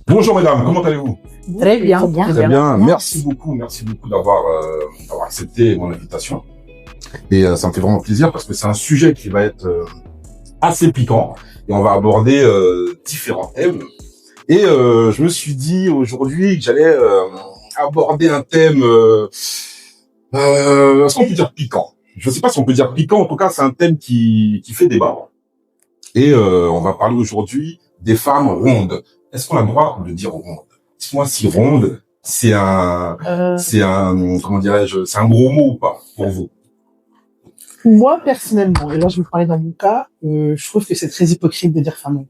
Bonjour mesdames, comment allez-vous? Très bien. Très bien. Très bien, merci beaucoup d'avoir accepté mon invitation. Et ça me fait vraiment plaisir parce que c'est un sujet qui va être assez piquant et on va aborder différents thèmes. Et je me suis dit aujourd'hui que j'allais aborder un thème, est-ce qu'on peut dire piquant? Je ne sais pas si on peut dire piquant, en tout cas c'est un thème qui fait débat. Et on va parler aujourd'hui des femmes rondes. Est-ce qu'on a le droit de dire ronde? Dites-moi si ronde, c'est comment dirais-je, c'est un gros mot ou pas pour vous? Moi, personnellement, et là je vais parler dans mon cas, je trouve que c'est très hypocrite de dire femme.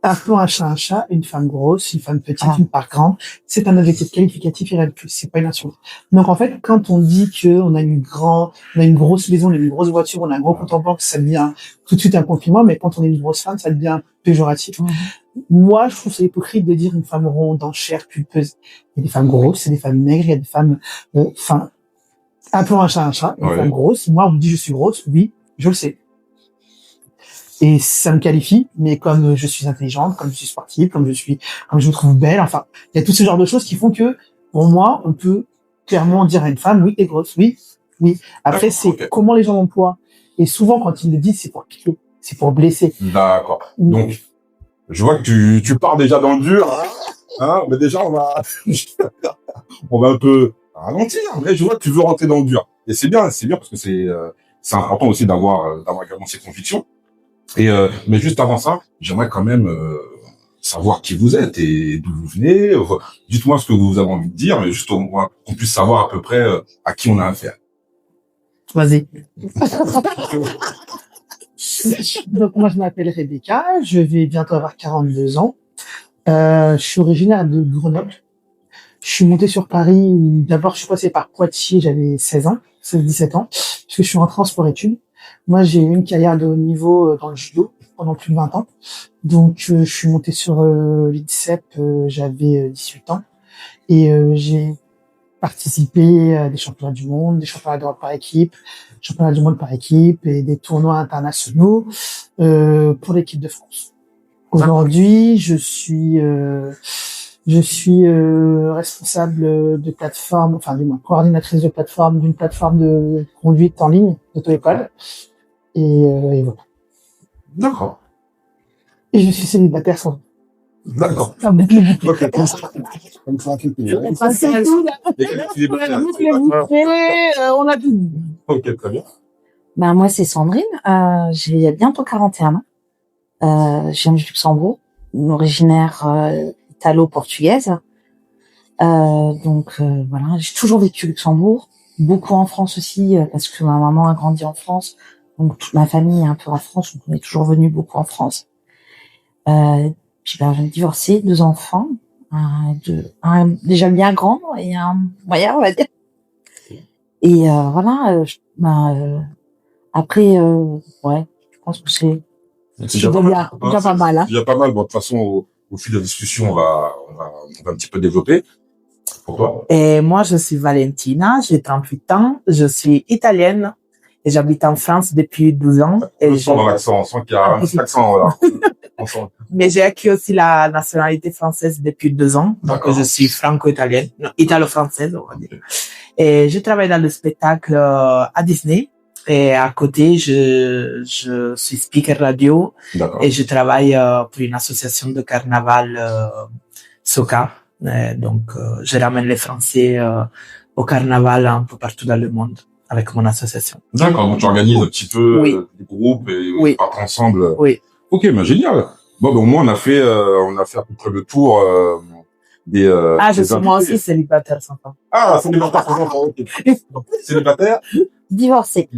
Appelons un chat, une femme grosse, une femme petite, une part grande, c'est un adjectif qualificatif et rien de plus, c'est pas une insulte. Donc en fait, quand on dit que on a une grosse maison, on a une grosse voiture, on a un gros compte en banque, ça devient tout de suite un compliment, mais quand on est une grosse femme, ça devient péjoratif. Moi, je trouve ça hypocrite de dire une femme ronde, en chair, pulpeuse. Il y a des femmes grosses, il y a des femmes maigres, il y a des femmes, appelons un chat, une femme grosse. Moi, on me dit je suis grosse, oui, je le sais. Et ça me qualifie, mais comme je suis intelligente, comme je suis sportive, comme je me trouve belle, enfin, il y a tout ce genre de choses qui font que, pour moi, on peut clairement dire à une femme, oui, t'es grosse, oui. Après, c'est comment les gens l'emploient. Et souvent, quand ils le disent, c'est pour piquer, c'est pour blesser. D'accord. Donc, je vois que tu pars déjà dans le dur, hein, mais déjà, on va un peu ralentir, mais je vois que tu veux rentrer dans le dur. Et c'est bien parce que c'est important aussi d'avoir également ses convictions. Et mais juste avant ça, j'aimerais quand même savoir qui vous êtes et d'où vous venez. Dites-moi ce que vous avez envie de dire, mais juste au moins qu'on puisse savoir à peu près à qui on a affaire. Vas-y. Donc moi je m'appelle Rebecca, je vais bientôt avoir 42 ans. Je suis originaire de Grenoble. Je suis montée sur Paris. D'abord je suis passée par Poitiers, j'avais 17 ans, parce que je suis rentrée en sport-études. Moi, j'ai eu une carrière de haut niveau dans le judo pendant plus de 20 ans. Donc, je suis montée sur l'INSEP, j'avais 18 ans. Et j'ai participé à des championnats du monde, des championnats d'Europe par équipe, championnats du monde par équipe et des tournois internationaux pour l'équipe de France. Aujourd'hui, je suis responsable de plateforme, enfin du moins coordinatrice de plateforme d'une plateforme de conduite en ligne d'auto-école. Et voilà. D'accord. Et je suis célibataire sans. D'accord. On a tout dit. Ok, très bien. Ben, moi, c'est Sandrine. J'ai bientôt 41 ans. Je viens du Luxembourg, originaire italo-portugaise. Donc voilà, j'ai toujours vécu au Luxembourg, beaucoup en France aussi, parce que ma maman a grandi en France. Donc toute ma famille est un peu en France, donc on est toujours venu beaucoup en France. Puis j'ai divorcé, 2 enfants, un déjà bien grand et un moyen, on va dire. Et voilà, après, ouais, je pense que c'est déjà pas mal. Hein. Il y a pas mal. Bon, de toute façon, au fil de la discussion, on va un petit peu développer. Pour toi? Et moi, je suis Valentina, j'ai 38 ans, je suis italienne. Et j'habite en France depuis 12 ans. Et dans l'accent, on sent qu'il y a un petit accent, voilà. Mais j'ai acquis aussi la nationalité française depuis 2 ans. Donc, je suis franco-italienne. Non, italo-française, on va dire. Et je travaille dans le spectacle à Disney. Et à côté, je suis speaker radio. Et je travaille pour une association de carnaval Soca. Donc, je ramène les Français au carnaval un peu partout dans le monde. Avec mon association. D'accord, donc tu organises un petit peu des groupes et on part ensemble. Oui. Ok, ben génial. Bon, ben au moins on a fait à peu près le tour des. Je suis moi aussi célibataire, sympa. Ah, célibataire, ok. Célibataire. Divorcé.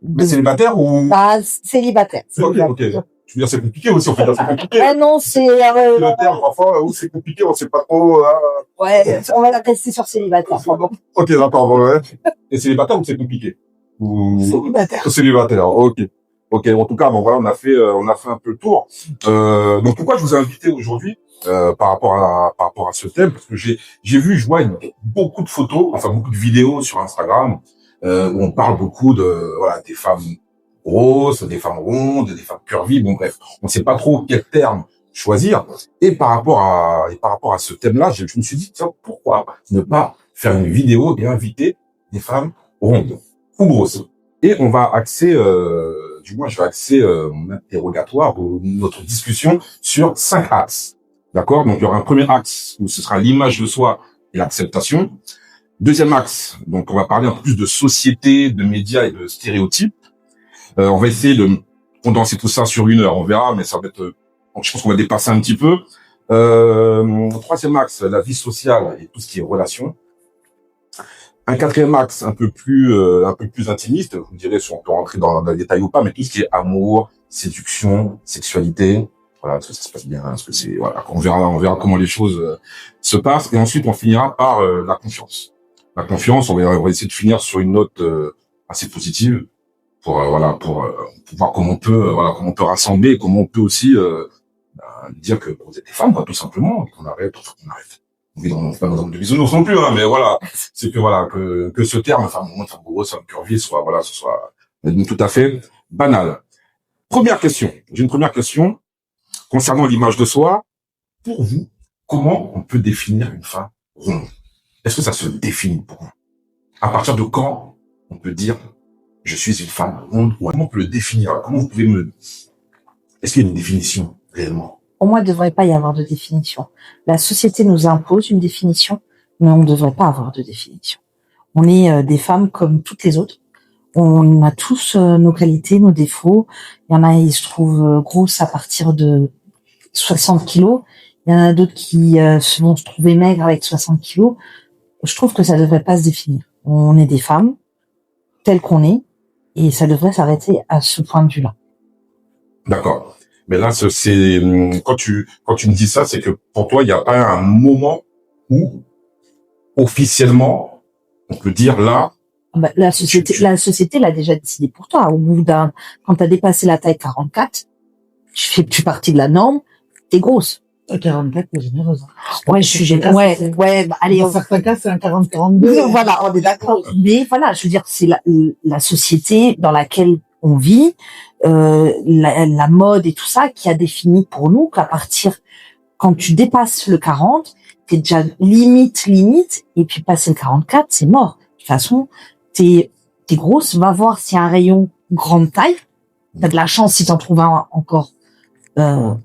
Mais célibataire ou? Célibataire. Ok. Je veux dire, c'est compliqué aussi, on peut dire c'est compliqué. Non, c'est... Célibataire, parfois, où c'est compliqué, on sait pas trop. Ouais, on va rester sur célibataire. Ok, d'accord, ouais. Et célibataire ou c'est compliqué? Célibataire, ok. En tout cas, bon, voilà, on a fait un peu le tour. Donc, pourquoi je vous ai invité aujourd'hui, par rapport à ce thème? Parce que j'ai vu, je vois beaucoup de photos, enfin, beaucoup de vidéos sur Instagram, où on parle beaucoup des femmes grosses, des femmes rondes, des femmes curvy, bon bref, on sait pas trop quel terme choisir. Et par rapport à ce thème-là, je me suis dit, tiens, pourquoi ne pas faire une vidéo et inviter des femmes rondes ou grosses. Et on va axer, je vais axer mon interrogatoire ou notre discussion sur 5 axes. D'accord? Donc, il y aura un premier axe où ce sera l'image de soi et l'acceptation. Deuxième axe, donc on va parler un peu plus de société, de médias et de stéréotypes. On va essayer de condenser tout ça sur 1 heure, on verra, mais ça va être, je pense qu'on va dépasser un petit peu. Troisième axe, la vie sociale et tout ce qui est relations. Un quatrième axe un peu plus intimiste, vous me direz si on peut rentrer dans le détail ou pas, mais tout ce qui est amour, séduction, sexualité, voilà, est-ce que ça se passe bien, est-ce que c'est, voilà, on verra comment les choses se passent, et ensuite on finira par la confiance. La confiance, on va essayer de finir sur une note assez positive pour voir comment on peut rassembler, comment on peut aussi dire que vous êtes des femmes, quoi, tout simplement, et qu'on arrête. On pas dans de bisounours non plus, hein, mais voilà, c'est que que ce terme, femme grosse, femme curvie, ce soit tout à fait banal. Première question. J'ai une première question concernant l'image de soi. Pour vous, comment on peut définir une femme ronde? Est-ce que ça se définit pour vous? À partir de quand on peut dire je suis une femme ronde? Ou comment on peut le définir? Comment vous pouvez est-ce qu'il y a une définition réellement? Pour moi, il ne devrait pas y avoir de définition. La société nous impose une définition, mais on ne devrait pas avoir de définition. On est des femmes comme toutes les autres. On a tous nos qualités, nos défauts. Il y en a, ils se trouvent grosses à partir de 60 kilos. Il y en a d'autres qui vont se trouver maigres avec 60 kilos. Je trouve que ça ne devrait pas se définir. On est des femmes telles qu'on est, et ça devrait s'arrêter à ce point de vue-là. D'accord. Mais là, c'est quand tu me dis ça, c'est que pour toi, il n'y a pas un moment où officiellement on peut dire là. Bah, la société l'a déjà décidé pour toi. Au bout quand t'as dépassé la taille 44, tu fais plus partie de la norme, t'es grosse. 44, t'es généreuse. Ouais, je suis généreuse. Ouais, bah, allez. Dans certains cas, c'est un 40-42. Voilà, on est d'accord. Mais voilà, je veux dire, c'est la société dans laquelle on vit, la mode et tout ça qui a défini pour nous qu'à partir, quand tu dépasses le 40, t'es déjà limite, et puis passer le 44, c'est mort. De toute façon, t'es grosse, va voir s'il y a un rayon grande taille. T'as de la chance si t'en trouves un encore, t'en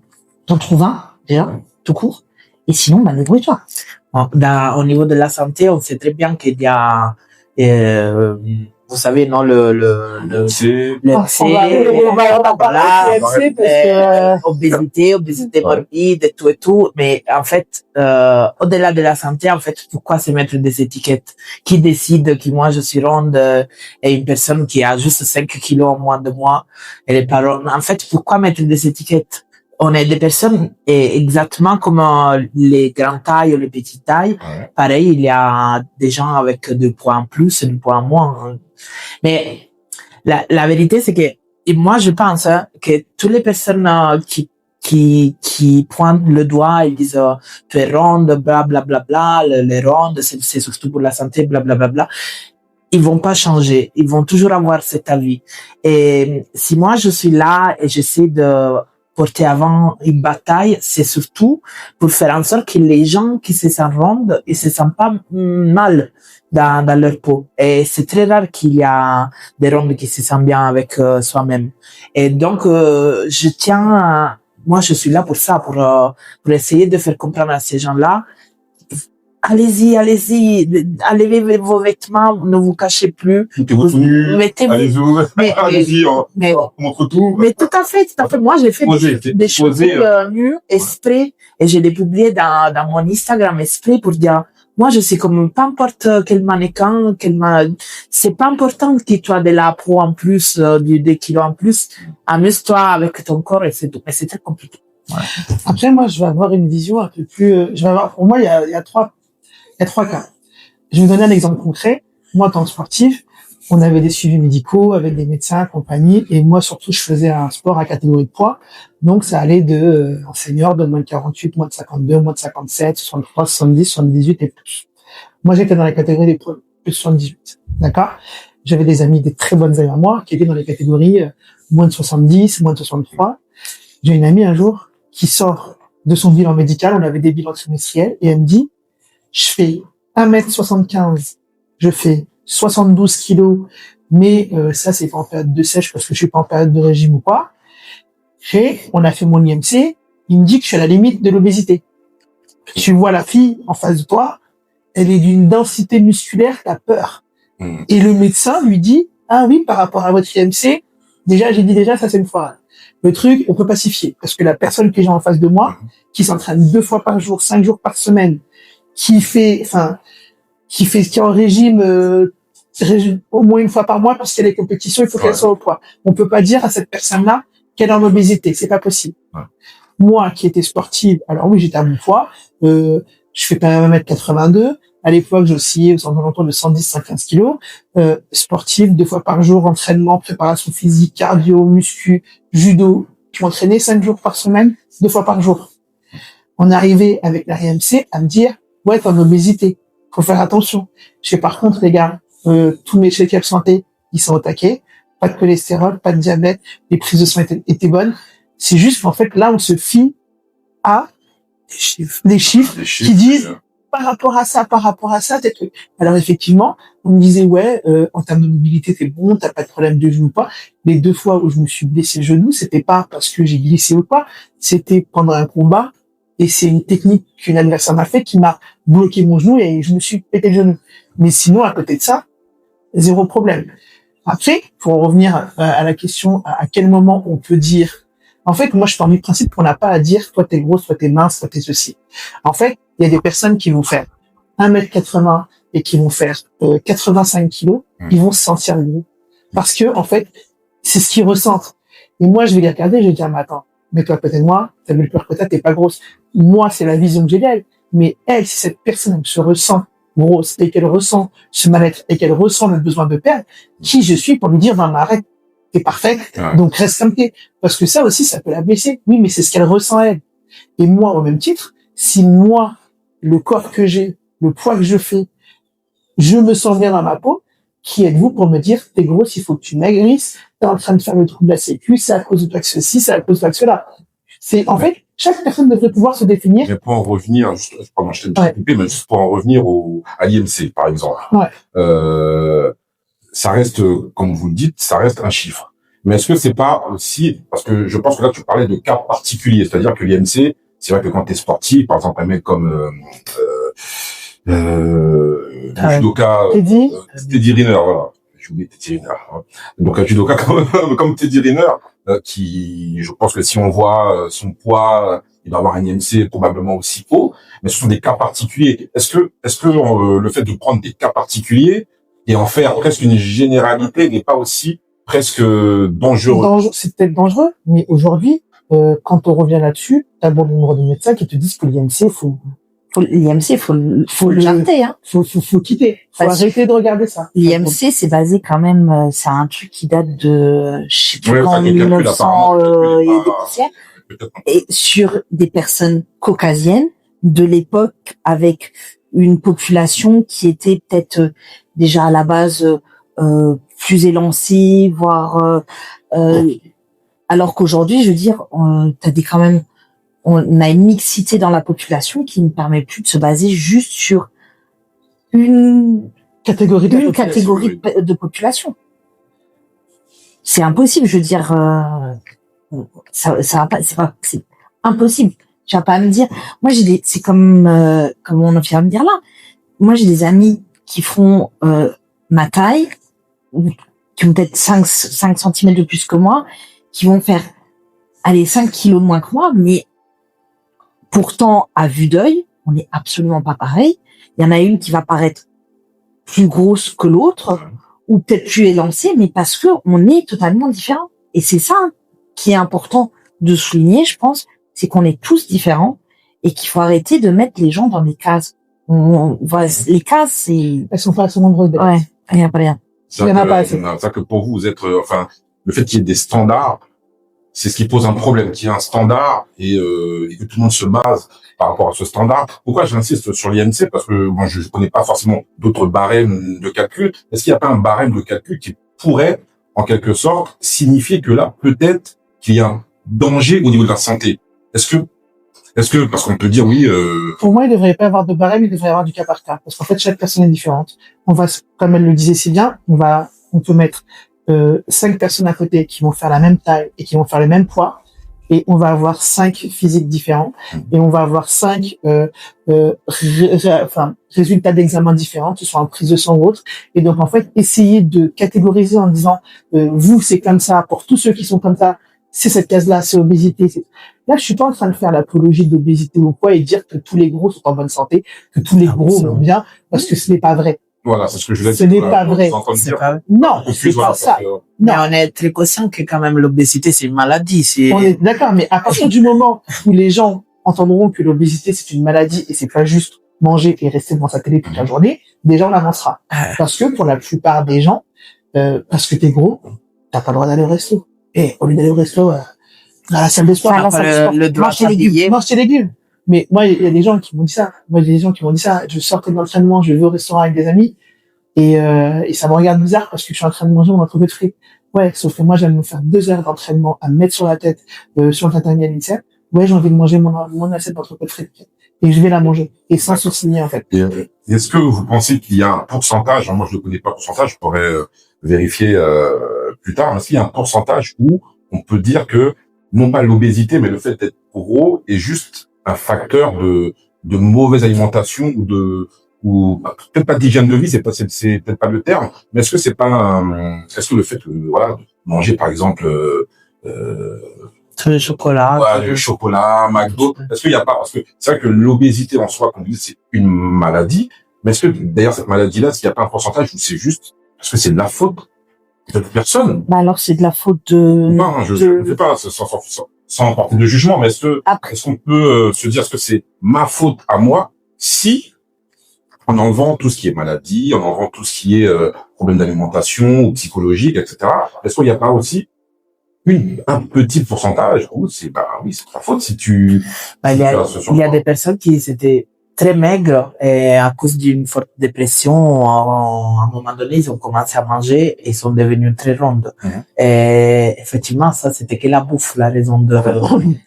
trouves un, déjà, tout court. Et sinon, bah, débrouille-toi. Au niveau de la santé, on sait très bien qu'il y a, vous savez, non, l'obésité, morbide, et tout. Mais en fait, au-delà de la santé, en fait, pourquoi se mettre des étiquettes? Qui décide que moi je suis ronde et une personne qui a juste 5 kilos en moins de moi, elle est pas ronde? En fait, pourquoi mettre des étiquettes? On est des personnes exactement comme les grandes tailles ou les petites tailles. Ouais. Pareil, il y a des gens avec 2 poids en plus et 2 poids en moins. Mais la vérité, c'est que moi, je pense que toutes les personnes qui pointent le doigt et disent tu es ronde, bla bla bla bla, les rondes, c'est surtout pour la santé, bla bla bla bla. Ils vont pas changer. Ils vont toujours avoir cet avis. Et si moi je suis là et j'essaie de porter avant une bataille, c'est surtout pour faire en sorte que les gens qui se sentent rondes, ils se sentent pas mal dans leur peau. Et c'est très rare qu'il y a des rondes qui se sentent bien avec soi-même. Et donc, je tiens moi, je suis là pour ça, pour essayer de faire comprendre à ces gens-là. Allez-y, enlevez vos vêtements, ne vous cachez plus. Mettez-vous tout nu, allez-y, montre tout. Mais tout à fait. Moi, j'ai fait des choses nues, exprès, et je l'ai publié dans mon Instagram, exprès pour dire, moi, je suis comme peu importe quel mannequin, c'est pas important que tu as de la peau en plus, des kilos en plus. Amuse-toi avec ton corps et c'est tout. Mais c'est très compliqué. Ouais. Après, moi, je vais avoir une vision un peu plus, pour moi, il y a trois cas. Je vais vous donner un exemple concret. Moi, en tant que sportif, on avait des suivis médicaux avec des médecins, compagnie, et moi, surtout, je faisais un sport à catégorie de poids. Donc, ça allait en senior, de moins de 48, moins de 52, moins de 57, 63, 70, 78 et plus. Moi, j'étais dans la catégorie des plus de 78. D'accord? J'avais des très bonnes amies à moi, qui étaient dans les catégories moins de 70, moins de 63. J'ai une amie un jour qui sort de son bilan médical. On avait des bilans trimestriels et elle me dit, je fais 1m75, je fais 72 kilos, mais ça, c'est pas en période de sèche parce que je suis pas en période de régime ou quoi. Et on a fait mon IMC, il me dit que je suis à la limite de l'obésité. Tu vois la fille en face de toi, elle est d'une densité musculaire, t'as peur. Et le médecin lui dit, ah oui, par rapport à votre IMC, déjà, ça c'est une fois. Le truc, on peut pacifier. Parce que la personne que j'ai en face de moi, qui s'entraîne 2 fois par jour, 5 jours par semaine, qui est en régime, au moins une fois par mois, parce qu'il y a des compétitions, il faut qu'elle soit au poids. On peut pas dire à cette personne-là qu'elle est en obésité. C'est pas possible. Ouais. Moi, qui étais sportive, alors oui, j'étais à mon poids, je fais quand même 1m82. À l'époque, j'oscillais aux alentours de 110-115 kilos. Sportive, 2 fois par jour, entraînement, préparation physique, cardio, muscu, judo. Je m'entraînais 5 jours par semaine, 2 fois par jour. On arrivait avec la RMC à me dire, ouais, t'es en obésité. Faut faire attention. Je fais, par contre, les gars, tous mes check-ups santé, ils sont au taquet. Pas de cholestérol, pas de diabète. Les prises de sang étaient bonnes. C'est juste qu'en fait, là, on se fie à des chiffres qui disent, par rapport à ça, tes trucs. Alors effectivement, on me disait, ouais, en termes de mobilité, t'es bon, t'as pas de problème de genou ou pas. Les 2 fois où je me suis blessé le genou, c'était pas parce que j'ai glissé ou pas, c'était pendant un combat, et c'est une technique qu'une adversaire m'a fait qui m'a bloqué mon genou et je me suis pété le genou. Mais sinon, à côté de ça, 0 problème. Après, pour en revenir à la question, à quel moment on peut dire, en fait, moi, je pars du principe qu'on n'a pas à dire, toi, t'es grosse, toi, t'es mince, toi, t'es ceci. En fait, il y a des personnes qui vont faire 1m80 et qui vont faire 85 kilos, ils vont se sentir gros. Parce que, en fait, c'est ce qu'ils ressentent. Et moi, je vais les regarder, je vais dire, mais attends, mets-toi à côté de moi, t'as vu le peur que t'es pas grosse. Moi, c'est la vision que j'ai d'elle. Mais elle, si cette personne elle se ressent grosse et qu'elle ressent ce mal-être et qu'elle ressent le besoin de perdre, qui je suis pour lui dire, non, mais arrête, t'es parfaite, donc reste comme t'es. Parce que ça aussi, ça peut la blesser. Oui, mais c'est ce qu'elle ressent elle. Et moi, au même titre, si moi, le corps que j'ai, le poids que je fais, je me sens bien dans ma peau, qui êtes-vous pour me dire, t'es grosse, il faut que tu maigrisses, t'es en train de faire le trou de la sécu, c'est à cause de toi que ceci, c'est à cause de toi que cela. C'est, en fait, chaque personne devrait pouvoir se définir. Mais pour en revenir, pardon, je t'ai coupé, mais juste pour en revenir à l'IMC, par exemple. Ça reste, comme vous le dites, ça reste un chiffre. Mais est-ce que c'est pas aussi, parce que je pense que là, tu parlais de cas particuliers, c'est-à-dire que l'IMC, c'est vrai que quand t'es sportif, par exemple, un mec comme, le judoka, Teddy Riner, voilà. J'ai oublié Teddy Riner. Hein. Donc, un judoka comme Teddy Riner, qui, je pense que si on voit son poids, il doit avoir un IMC probablement aussi haut, mais ce sont des cas particuliers. Est-ce que le fait de prendre des cas particuliers et en faire presque une généralité n'est pas aussi presque dangereux? C'est peut-être dangereux, mais aujourd'hui, quand on revient là-dessus, t'as bon nombre de médecins qui te disent que l'IMC, faut le jarter, hein. Faut quitter. Faut arrêter de regarder ça. L'IMC, c'est basé quand même, c'est un truc qui date de, je sais plus quand, 1900, il y a des poussières. Et sur des personnes caucasiennes de l'époque avec une population qui était peut-être déjà à la base, plus élancée, voire, alors qu'aujourd'hui, je veux dire, on a une mixité dans la population qui ne permet plus de se baser juste sur une catégorie de population. C'est impossible, je veux dire, c'est impossible. Tu vas pas me dire, moi c'est comme on vient de me dire là. Moi j'ai des amis qui font ma taille, qui ont peut-être 5 centimètres de plus que moi, qui vont faire 5 kilos de moins que moi, mais pourtant, à vue d'œil, on n'est absolument pas pareil. Il y en a une qui va paraître plus grosse que l'autre, ou peut-être plus élancée, mais parce que on est totalement différents. Et c'est ça qui est important de souligner, je pense, c'est qu'on est tous différents et qu'il faut arrêter de mettre les gens dans des cases. Les cases, c'est... Elles sont pas assez nombreuses. Ouais, il n'y a pas rien. Il y en a pas assez. C'est-à-dire que pour vous êtes, le fait qu'il y ait des standards, c'est ce qui pose un problème, qu'il y ait un standard et que tout le monde se base par rapport à ce standard. Pourquoi j'insiste sur l'IMC? Parce que moi, je connais pas forcément d'autres barèmes de calcul. Est-ce qu'il n'y a pas un barème de calcul qui pourrait, en quelque sorte, signifier que là, peut-être qu'il y a un danger au niveau de la santé? Est-ce que Est-ce que, parce qu'on peut dire oui, Pour moi, il ne devrait pas y avoir de barème, il devrait y avoir du cas par cas. Parce qu'en fait, chaque personne est différente. Comme elle le disait si bien, on peut mettre 5 personnes à côté qui vont faire la même taille et qui vont faire le même poids. Et on va avoir 5 physiques différents. Et on va avoir 5 résultats d'examen différents, que ce soit en prise de sang ou autre. Et donc, en fait, essayer de catégoriser en disant, vous, c'est comme ça, pour tous ceux qui sont comme ça, c'est cette case-là, c'est obésité. Là, je suis pas en train de faire l'apologie d'obésité ou quoi et dire que tous les gros sont en bonne santé, que tous les gros vont bien, parce que ce n'est pas vrai. voilà, c'est ce que je voulais Ce dire. n'est pas vrai. C'est pas... Non, c'est Excuse-moi, pas ça. Mais on est très conscient que quand même l'obésité, c'est une maladie. On est d'accord, mais à partir du moment où les gens entendront que l'obésité, c'est une maladie et c'est pas juste manger et rester devant sa télé toute la journée, déjà on avancera. Parce que pour la plupart des gens, parce que t'es gros, t'as pas le droit d'aller au resto. Et au lieu d'aller au resto, dans la salle de sport, Enfin, la salle de sport, le droit mange tes légumes, mange tes légumes. Mais moi, il y a des gens qui m'ont dit ça. Je sortais de l'entraînement, je vais au restaurant avec des amis, et ça me regarde bizarre parce que je suis en train de manger mon entrepôt de frites. Ouais, sauf que moi, j'aime me faire 2 heures d'entraînement à me mettre sur la tête, sur le tatami à l'INSEP. Ouais, j'ai envie de manger mon assiette d'entrepôt de frites. Et je vais la manger. Et sans soucier, en fait. Et est-ce que vous pensez qu'il y a un pourcentage, moi je ne connais pas le pourcentage, je pourrais vérifier plus tard, mais est-ce qu'il y a un pourcentage où on peut dire que, non pas l'obésité, mais le fait d'être gros est juste un facteur de mauvaise alimentation ou peut-être pas d'hygiène de vie, c'est peut-être pas le terme, mais est-ce que c'est pas est-ce que le fait de manger par exemple le chocolat, le chocolat, McDo, est-ce qu'il y a pas, parce que c'est vrai que l'obésité en soi, comme dit, c'est une maladie, mais est-ce que d'ailleurs cette maladie-là, s'il n'y a pas un pourcentage où c'est juste parce que c'est de la faute de personne? Bah alors c'est de la faute de. Non, je ne sais pas, sans porter de jugement, mais est-ce qu'on peut se dire, est-ce que c'est ma faute à moi si, en enlevant tout ce qui est maladie, en enlevant tout ce qui est problème d'alimentation ou psychologique, etc., est-ce qu'il n'y a pas aussi un petit pourcentage où c'est oui, c'est ta faute si tu... il y a des personnes qui étaient très maigres et à cause d'une forte dépression, à un moment donné, ils ont commencé à manger et ils sont devenus très rondes. Et effectivement, ça, c'était que la bouffe, la raison de...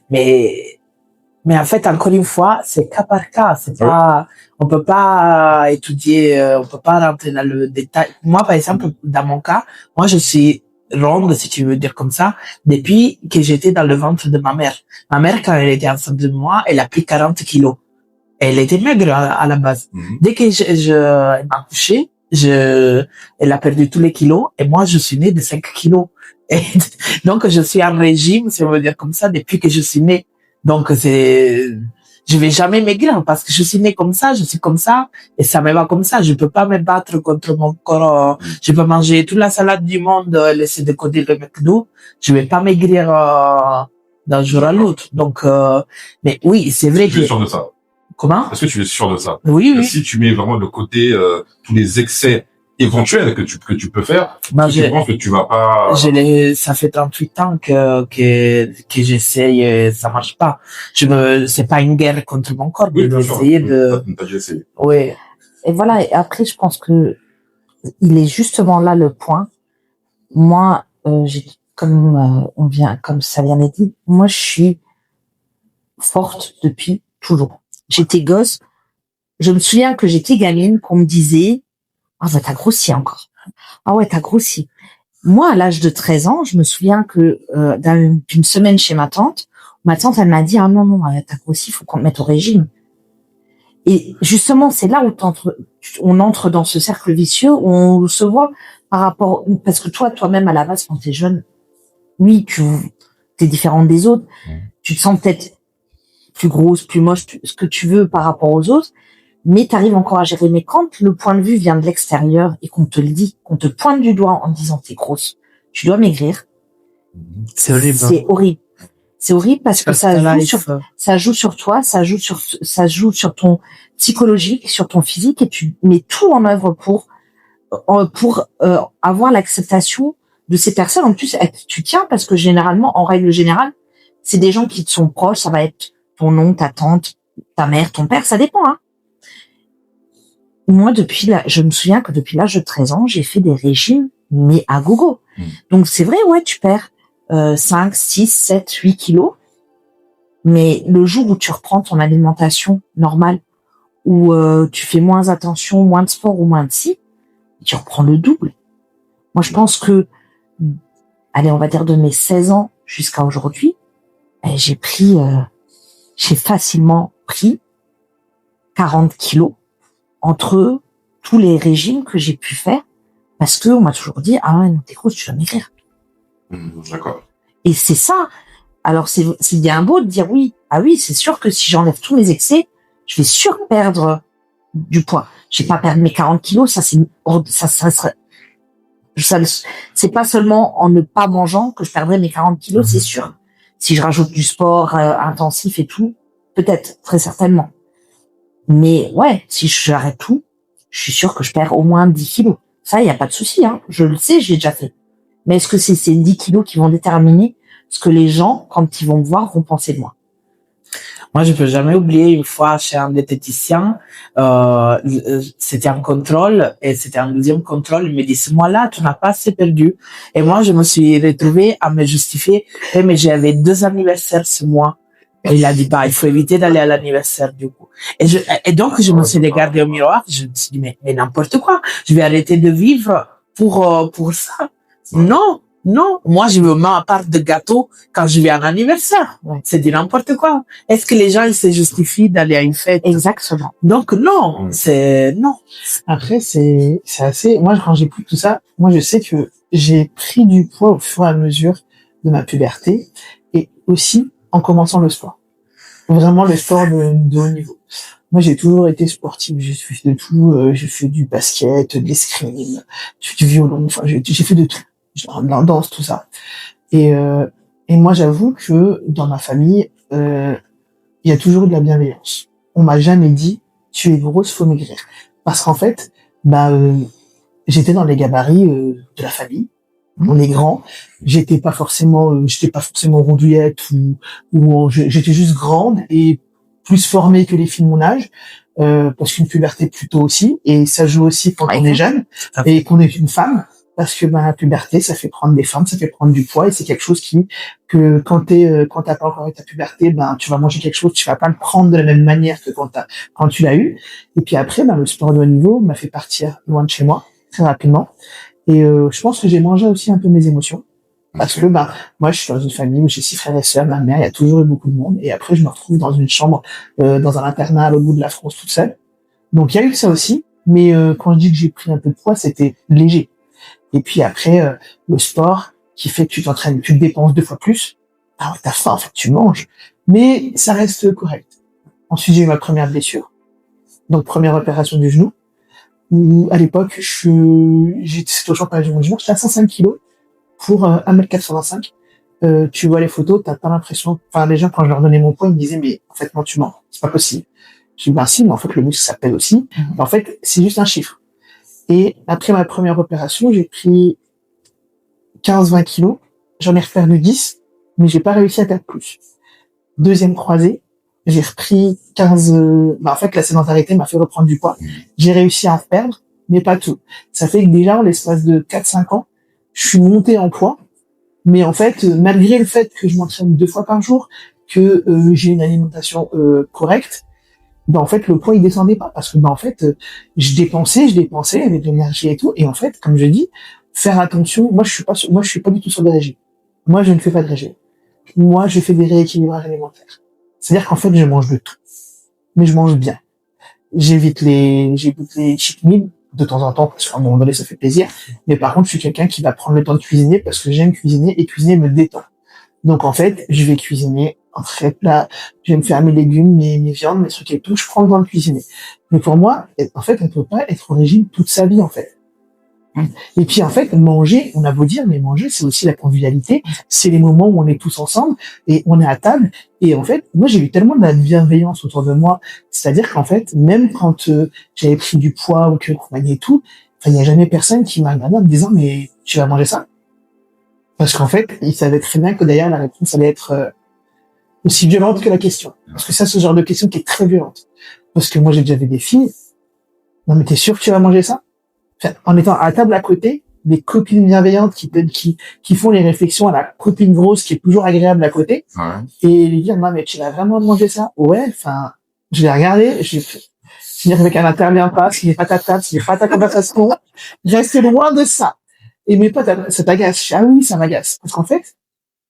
Mais en fait, encore une fois, c'est cas par cas. C'est pas, on peut pas étudier, on peut pas rentrer dans le détail. Moi, par exemple, dans mon cas, moi, je suis ronde, si tu veux dire comme ça, depuis que j'étais dans le ventre de ma mère. Ma mère, quand elle était enceinte de moi, elle a pris 40 kilos. Elle était maigre à la base. Dès que elle m'a accouché, elle a perdu tous les kilos et moi, je suis née de 5 kilos. Et donc, je suis en régime, si on veut dire comme ça, depuis que je suis née. Donc, je vais jamais maigrir parce que je suis née comme ça, je suis comme ça et ça me va comme ça. Je peux pas me battre contre mon corps. Je peux manger toute la salade du monde, laisser de côté le McDo. Je vais pas maigrir d'un jour à l'autre. Donc, mais oui, c'est vrai que... Tu es sûr de ça? Comment? Est-ce que tu es sûr de ça? Oui, oui. Si tu mets vraiment de côté tous les excès éventuels que tu peux faire, tu penses que tu vas pas... Ça fait 38 ans que j'essaye et ça marche pas. C'est pas une guerre contre mon corps, oui, de essayer de... T'as déjà essayé. Oui. Et voilà, et après, je pense que il est justement là le point. Moi, comme ça vient d'être dit, moi, je suis forte depuis toujours. J'étais gosse. Je me souviens que j'étais gamine, qu'on me disait, ah, bah, t'as grossi encore. Ah ouais, t'as grossi. Moi, à l'âge de 13 ans, je me souviens que, d'une semaine chez ma tante, elle m'a dit, ah non, t'as grossi, faut qu'on te mette au régime. Et justement, c'est là où on entre dans ce cercle vicieux, où on se voit par rapport, parce que toi-même, à la base, quand t'es jeune, oui, t'es différente des autres. Tu te sens peut-être plus grosse, plus moche, ce que tu veux par rapport aux autres, mais t'arrives encore à gérer. Mais quand le point de vue vient de l'extérieur et qu'on te le dit, qu'on te pointe du doigt en te disant t'es grosse, tu dois maigrir. C'est horrible. C'est horrible. C'est horrible parce que ça joue sur toi, ça joue sur ton psychologique, sur ton physique, et tu mets tout en œuvre pour avoir l'acceptation de ces personnes. En plus, tu tiens parce que généralement, en règle générale, c'est des gens qui te sont proches. Ça va être ton oncle, ta tante, ta mère, ton père, ça dépend. Hein. Moi, je me souviens que depuis l'âge de 13 ans, j'ai fait des régimes, mais à gogo. Donc c'est vrai, ouais, tu perds 5, 6, 7, 8 kilos. Mais le jour où tu reprends ton alimentation normale, où tu fais moins attention, moins de sport ou moins de ci, tu reprends le double. Moi, je pense que, allez, on va dire de mes 16 ans jusqu'à aujourd'hui, j'ai facilement pris 40 kilos entre tous les régimes que j'ai pu faire, parce que on m'a toujours dit, ah ouais, non, t'es grosse, tu vas maigrir. D'accord. Et c'est ça. Alors, c'est bien beau de dire oui. Ah oui, c'est sûr que si j'enlève tous mes excès, je vais perdre du poids. Je vais pas perdre mes 40 kilos, ça c'est pas seulement en ne pas mangeant que je perdrai mes 40 kilos, c'est sûr. Si je rajoute du sport intensif et tout, peut-être, très certainement. Mais ouais, si j'arrête tout, je suis sûr que je perds au moins 10 kilos. Ça, il y a pas de souci, hein. Je le sais, j'ai déjà fait. Mais est-ce que c'est ces 10 kilos qui vont déterminer ce que les gens, quand ils vont me voir, vont penser de moi? Moi, je peux jamais oublier une fois chez un diététicien, c'était un contrôle et c'était un deuxième contrôle. Il me dit, ce mois-là, tu n'as pas assez perdu. Et moi, je me suis retrouvée à me justifier. Eh, mais j'avais 2 anniversaires ce mois. Et il a dit, bah, il faut éviter d'aller à l'anniversaire, du coup. Et donc, je me suis regardée au miroir. Je me suis dit, mais n'importe quoi. Je vais arrêter de vivre pour ça. Non. Non, moi je veux ma part de gâteau quand je vais à un anniversaire. Ouais. C'est du n'importe quoi. Est-ce que les gens ils se justifient d'aller à une fête? Exactement. Donc non, c'est non. Après, c'est assez, moi, quand j'ai pris tout ça, moi, je sais que j'ai pris du poids au fur et à mesure de ma puberté et aussi en commençant le sport. Vraiment le sport de haut niveau. Moi, j'ai toujours été sportif. J'ai fait de tout. J'ai fait du basket, de l'escrime, j'ai fait du violon. Enfin, j'ai fait de tout. Genre de la danse, tout ça. Et moi, j'avoue que dans ma famille, il y a toujours eu de la bienveillance. On m'a jamais dit, tu es grosse, faut maigrir. Parce qu'en fait, j'étais dans les gabarits de la famille. On est grand. J'étais pas forcément rondouillette j'étais juste grande et plus formée que les filles de mon âge. Parce qu'une puberté plus tôt aussi. Et ça joue aussi quand on est jeune et qu'on est une femme. Parce que la puberté, ça fait prendre des formes, ça fait prendre du poids, et c'est quelque chose que quand t'as pas encore eu ta puberté, tu vas manger quelque chose, tu vas pas le prendre de la même manière que quand tu l'as eu. Et puis après, le sport de haut niveau m'a fait partir loin de chez moi très rapidement. Et je pense que j'ai mangé aussi un peu mes émotions, parce que moi, je suis dans une famille où j'ai 6 frères et sœurs, ma mère, il y a toujours eu beaucoup de monde, et après, je me retrouve dans une chambre, dans un internat à l'autre bout de la France toute seule. Donc il y a eu ça aussi, mais quand je dis que j'ai pris un peu de poids, c'était léger. Et puis après, le sport qui fait que tu t'entraînes, tu te dépenses 2 fois plus. Alors t'as faim, en fait, tu manges. Mais ça reste correct. Ensuite, j'ai eu ma première blessure. Donc, première opération du genou. Où, à l'époque, c'était toujours pas mon genou, j'étais à 105 kilos pour 1m85. Tu vois les photos, t'as pas l'impression, les gens, quand je leur donnais mon poids, ils me disaient, mais en fait, non, tu mens. C'est pas possible. Je dis, si, mais en fait, le muscle s'appelle aussi. En fait, c'est juste un chiffre. Et après ma première opération, j'ai pris 15-20 kilos. J'en ai reperdu 10, mais j'ai pas réussi à perdre plus. Deuxième croisée, j'ai repris 15... en fait, la sédentarité m'a fait reprendre du poids. J'ai réussi à en perdre, mais pas tout. Ça fait que déjà, en l'espace de 4-5 ans, je suis monté en poids. Mais en fait, malgré le fait que je m'entraîne 2 fois par jour, que j'ai une alimentation correcte, en fait, le poids, il descendait pas, parce que, en fait, je dépensais avec de l'énergie et tout, et en fait, comme je dis, faire attention, moi, je suis pas du tout sur le régime. Moi, je ne fais pas de régime. Moi, je fais des rééquilibrages alimentaires. C'est-à-dire qu'en fait, je mange de tout. Mais je mange bien. J'évite les cheat meals de temps en temps, parce qu'à un moment donné, ça fait plaisir. Mais par contre, je suis quelqu'un qui va prendre le temps de cuisiner, parce que j'aime cuisiner, et cuisiner me détend. Donc, en fait, je vais cuisiner un très plat, je vais me faire mes légumes, mes viandes, mes trucs et tout, je prends le temps de cuisiner. Mais pour moi, en fait, on peut pas être au régime toute sa vie, en fait. Et puis, en fait, manger, on a beau dire, mais manger, c'est aussi la convivialité, c'est les moments où on est tous ensemble, et on est à table, et en fait, moi, j'ai eu tellement de la bienveillance autour de moi, c'est-à-dire qu'en fait, même quand j'avais pris du poids ou que compagnie et tout, il n'y a jamais personne qui m'a regardé en me disant, mais tu vas manger ça? Parce qu'en fait, ils savaient très bien que d'ailleurs, la réponse allait être aussi violente que la question. Parce que ça, c'est ce genre de question qui est très violente. Parce que moi, j'ai déjà vu des filles. Non, mais t'es sûr que tu vas manger ça? Enfin, en étant à la table à côté, des copines bienveillantes qui font les réflexions à la copine grosse qui est toujours agréable à côté. Ouais. Et lui dire, non, mais tu vas vraiment manger ça? Ouais, enfin, je l'ai regardé, je vais avec un n'intervient pas, ce n'est pas ta table, ce n'est pas ta conversation. Reste loin de ça. Et mes potes, ça t'agace. Je dis, ah oui, ça m'agace. Parce qu'en fait,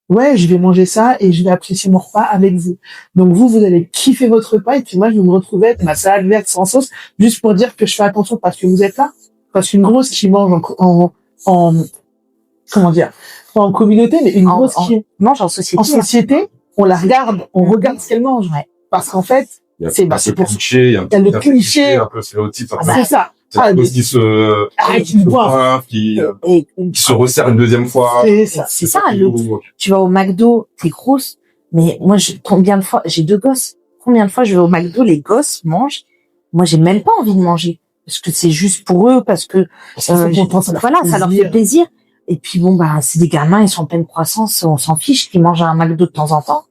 ouais, je vais manger ça et je vais apprécier mon repas avec vous. Donc vous allez kiffer votre repas et puis moi, je vais me retrouver avec ma salade verte sans sauce juste pour dire que je fais attention parce que vous êtes là. Parce qu'une grosse qui mange en comment dire, pas en communauté, mais une grosse qui mange en société. En société, on la regarde, on regarde ce qu'elle mange. Ouais. Parce qu'en fait, Il y a c'est un peu pour cliché, il y a le cliché, un peu stéréotype. c'est ça. Qui se resserre une deuxième fois. C'est ça. Tu vas au McDo, t'es grosse. Mais moi, combien de fois, j'ai 2 gosses. Combien de fois je vais au McDo, les gosses mangent. Moi, j'ai même pas envie de manger. Parce que c'est juste pour eux, parce que, ça leur fait plaisir. Et puis bon, bah, c'est des gamins, ils sont en pleine croissance, on s'en fiche qu'ils mangent un McDo de temps en temps.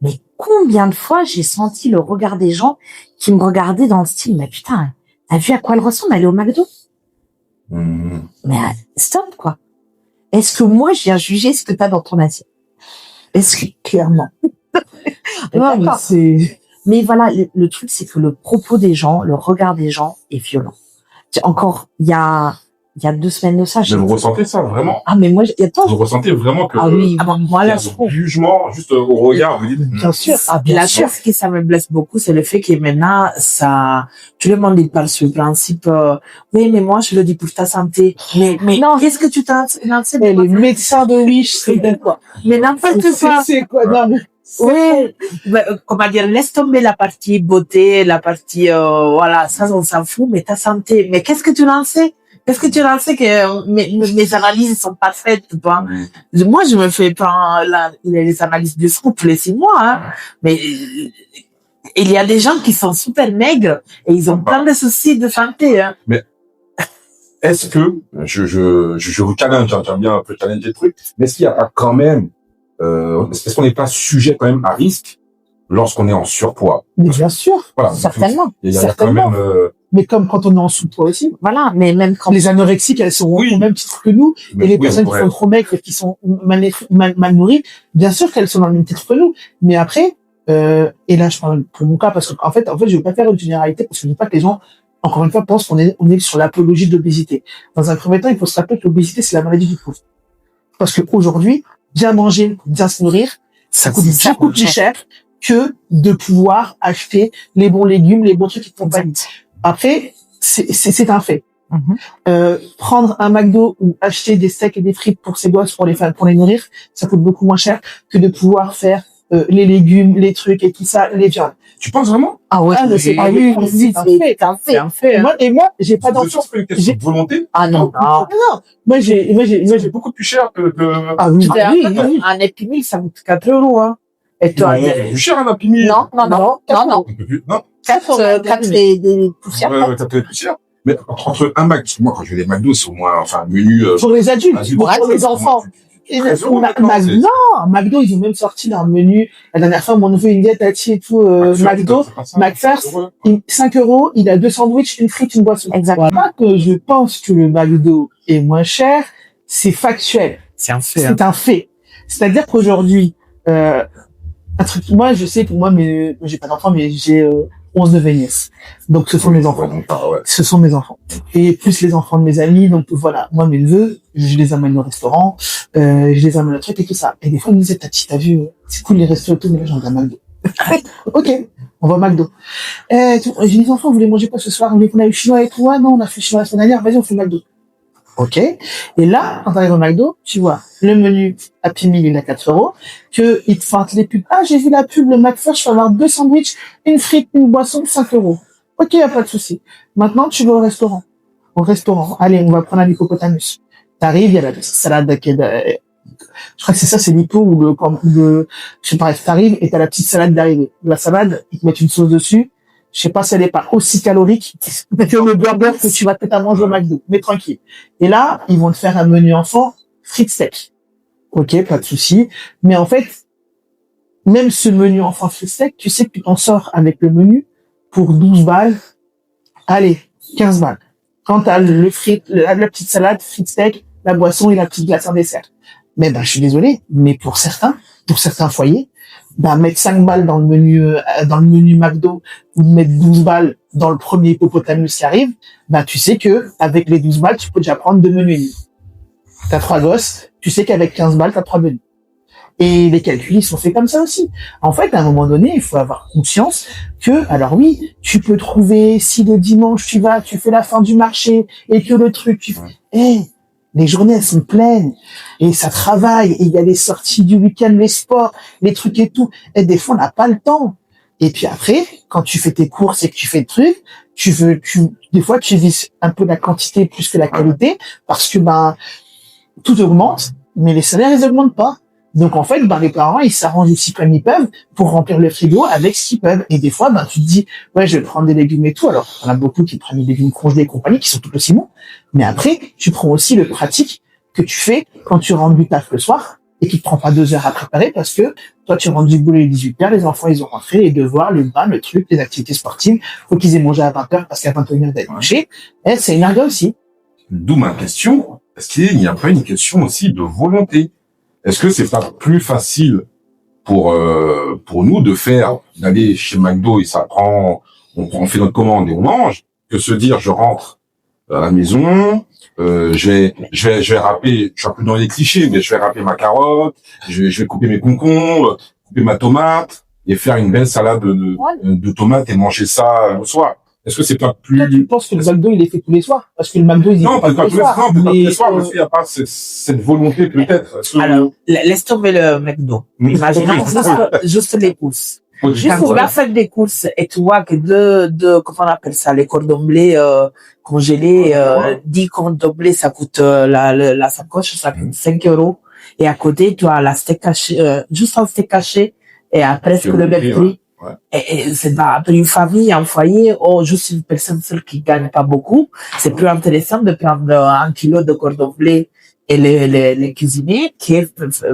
Mais combien de fois j'ai senti le regard des gens qui me regardaient dans le style, mais putain, t'as vu à quoi elle ressemble, elle est au McDo? Mais stop, quoi. Est-ce que moi, je viens juger ce que t'as dans ton assiette? Est-ce que, clairement. Non, mais voilà, le truc, c'est que le propos des gens, le regard des gens est violent. Encore, il y a 2 semaines de ça. Mais vous ressentez ça, vraiment? Ah, mais moi, vous ressentez vraiment que, oui, moi, là, le jugement, juste au regard, vous dites, bien sûr. La chose qui ça me blesse beaucoup, c'est le fait que maintenant, tout le monde, il parle sur le principe, oui, mais moi, je le dis pour ta santé. Mais non, qu'est-ce que tu t'en sais? Les médecins de Wish, c'est quoi? Mais n'importe quoi. C'est quoi? Non, mais oui, comment dire, laisse tomber la partie beauté, la partie, voilà, ça, on s'en fout, mais ta santé. Mais qu'est-ce que tu en sais? Qu'est-ce que tu en sais que mes analyses sont parfaites, toi? Moi, je me fais pas les analyses du sang tous les 6 mois, hein. Mais il y a des gens qui sont super maigres et ils ont plein de soucis de santé, hein. Mais est-ce que je vous challenge, j'aime bien un peu challenger le truc, mais est-ce qu'il n'y a pas quand même est-ce qu'on n'est pas sujet quand même à risque lorsqu'on est en surpoids? Mais bien sûr. Voilà. Certainement. Il y a quand même mais comme quand on est en sous-poids aussi. Voilà, mais même quand les anorexiques, elles sont au même titre que nous, et les personnes qui sont trop maigres et qui sont mal nourries, bien sûr qu'elles sont dans le même titre que nous. Mais après, et là, je parle pour mon cas, parce que, en fait, je veux pas faire une généralité, parce que je veux pas que les gens, encore une fois, pensent qu'on est sur l'apologie de l'obésité. Dans un premier temps, il faut se rappeler que l'obésité, c'est la maladie du pauvre. Parce que aujourd'hui, bien manger, bien se nourrir, ça coûte beaucoup plus cher que de pouvoir acheter les bons légumes, les bons trucs qui te font pas. Après, c'est un fait. Prendre un McDo ou acheter des steaks et des frites pour ses gosses, pour les nourrir, ça coûte beaucoup moins cher que de pouvoir faire les légumes, les trucs et tout ça, les viandes. Tu penses vraiment? Ah ouais, c'est pas lui, c'est un fait. Et moi, j'ai pas d'enfant. C'est une question de volonté? Ah non. Moi, j'ai beaucoup plus cher que ah oui. Un Happy Meal, ça coûte 4 €, hein. Et toi, c'est plus cher un Happy Meal. Non. Un peu plus, non. 4 des poussières. Ouais, ça peut être plus cher. Mais entre un Mac, moi, quand je vais des McDo, c'est au moins, enfin, menu, pour les adultes, pour les enfants. McDo, ils ont même sorti leur menu. La dernière fois, mon neveu, il est tati et tout, McDo, McFirst, 5 €, il a 2 sandwichs, une frite, une boisson. Exactement. Pas que je pense que le McDo est moins cher, c'est factuel. c'est un fait. C'est un fait. C'est-à-dire qu'aujourd'hui, un truc, moi, je sais que moi, j'ai pas d'enfants, mais j'ai 11 neveux et nièces. Donc, ce sont mes enfants. Ce sont mes enfants. Et plus les enfants de mes amis. Donc, voilà. Moi, mes neveux, je les amène au restaurant, je les amène au truc et tout ça. Et des fois, ils me disaient, Tati, t'as vu, c'est cool les restos et tout, mais là, j'en ai un McDo. Ok. On va au McDo. J'ai dit, les enfants, vous voulez manger quoi ce soir? Vous voulez qu'on aille au chinois et tout? Ah, non, on a fait chinois la semaine dernière. Vas-y, on fait McDo. Ok. Et là, quand t'arrives au McDo, tu vois, le menu Happy Meal, il est à 4 €, que ils te font les pubs. Ah, j'ai vu la pub, le McFirst, je peux avoir 2 sandwichs, une frite, une boisson, 5 €. Ok, y a pas de souci. Maintenant, tu vas au restaurant. Allez, on va prendre un hippopotamus. T'arrives, il y a la salade je crois que c'est ça, c'est l'hippo ou je sais pas, t'arrives et t'as la petite salade d'arrivée. La salade, ils te mettent une sauce dessus. Je sais pas si elle est pas aussi calorique que le burger que tu vas peut-être manger au McDo, mais tranquille. Et là, ils vont te faire un menu enfant, frites steak. Ok, pas de souci. Mais en fait, même ce menu enfant frites steak, tu sais que tu t'en sors avec le menu pour 12 balles. Allez, 15 balles. Quand t'as la petite salade, frites steak, la boisson et la petite glace en dessert. Mais je suis désolé, mais pour certains foyers, mettre 5 balles dans le menu McDo ou mettre 12 balles dans le premier hippopotamus qui arrive, tu sais que avec les 12 balles, tu peux déjà prendre 2 menus et demi. T'as 3 gosses, tu sais qu'avec 15 balles, t'as 3 menus. Et les calculs, ils sont faits comme ça aussi. En fait, à un moment donné, il faut avoir conscience que, alors oui, tu peux trouver, si le dimanche tu fais la fin du marché et que le truc, les journées, elles sont pleines et ça travaille et il y a les sorties du week-end, les sports, les trucs et tout. Et des fois, on n'a pas le temps. Et puis après, quand tu fais tes courses et que tu fais le truc, des fois, tu vises un peu la quantité plus que la qualité parce que, tout augmente, mais les salaires, ils augmentent pas. Donc en fait, les parents, ils s'arrangent aussi comme ils peuvent pour remplir le frigo avec ce qu'ils peuvent. Et des fois, tu te dis, ouais, je vais prendre des légumes et tout. Alors, il y en a beaucoup qui prennent des légumes congelés et compagnie, qui sont tout aussi bons. Mais après, tu prends aussi le pratique que tu fais quand tu rentres du taf le soir et qui te prend pas 2 heures à préparer parce que toi, tu rentres du boulot à 18h, les enfants, ils ont rentré, les devoirs, le bain, le truc, les activités sportives. Faut qu'ils aient mangé à 20h parce qu'à 21h, d'aller manger. Et c'est une arga aussi. D'où ma question. Est-ce qu'il n'y a pas une question aussi de volonté? Est-ce que c'est pas plus facile pour nous d'aller chez McDo et on fait notre commande et on mange, que se dire je rentre à la maison, je vais râper, je suis un peu dans les clichés, mais je vais râper ma carotte, je vais couper mes concombres, couper ma tomate et faire une belle salade de tomates et manger ça le soir. Est-ce que c'est pas plus... Toi, tu penses que le McDo, il est fait tous les soirs? Parce que le McDo, il est non, fait pas tous les soirs. Non, pas tous les soirs, parce qu'il n'y a pas cette volonté, peut-être. Alors, laisse tomber le McDo. Imaginons juste les courses. Quand tu vas faire des courses et tu vois que comment on appelle ça, les cordons blés, congelés, 10 cordons blés, ça coûte, la sacoche, ça coûte 5 €. Et à côté, tu as la steak haché, juste un steak haché, et à presque le même prix. Ouais. Et c'est pour une famille, un foyer, ou juste une personne seule qui gagne pas beaucoup. C'est plus intéressant de prendre 1 kilo de cordon bleu et les cuisiner que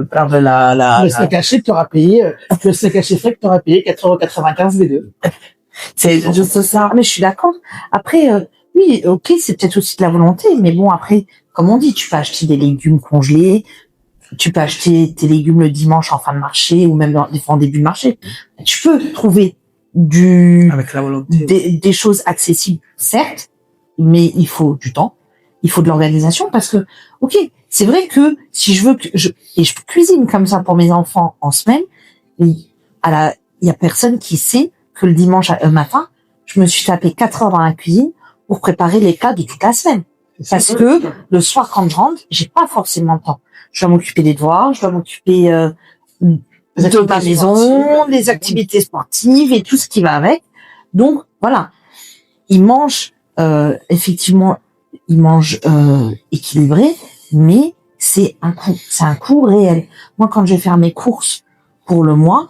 prendre le steak haché, tu auras payé, le steak haché frais, tu auras payé 4,95 € les deux. C'est juste ça. Mais je suis d'accord. Après, oui, ok, c'est peut-être aussi de la volonté, mais bon, après, comme on dit, tu peux acheter des légumes congelés, tu peux acheter tes légumes le dimanche en fin de marché ou même en début de marché. Tu peux trouver avec la volonté, des choses accessibles, certes, mais il faut du temps, il faut de l'organisation parce que, ok, c'est vrai que si je veux que je cuisine comme ça pour mes enfants en semaine, il y a personne qui sait que le dimanche matin, je me suis tapé 4 heures dans la cuisine pour préparer les plats de toute la semaine. Parce que le soir, quand je rentre, j'ai pas forcément le temps. Je dois m'occuper des devoirs, je dois m'occuper de ma maison, des activités sportives et tout ce qui va avec. Donc voilà, ils mangent effectivement, ils mangent équilibré, mais c'est un coût réel. Moi, quand je vais faire mes courses pour le mois,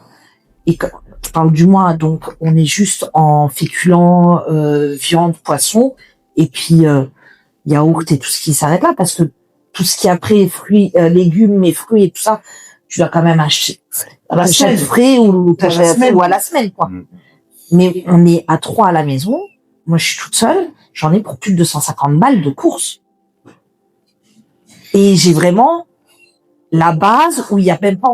et que je parle du mois, donc on est juste en féculents, viande, poisson, et puis yaourt et tout ce qui s'arrête là, parce que tout ce qui est après fruits, légumes et fruits et tout ça, tu dois quand même acheter à la semaine frais ou à la semaine, quoi. Mais on est à 3 à la maison. Moi, je suis toute seule. J'en ai pour plus de 250 balles de courses. Et j'ai vraiment la base où il y a pas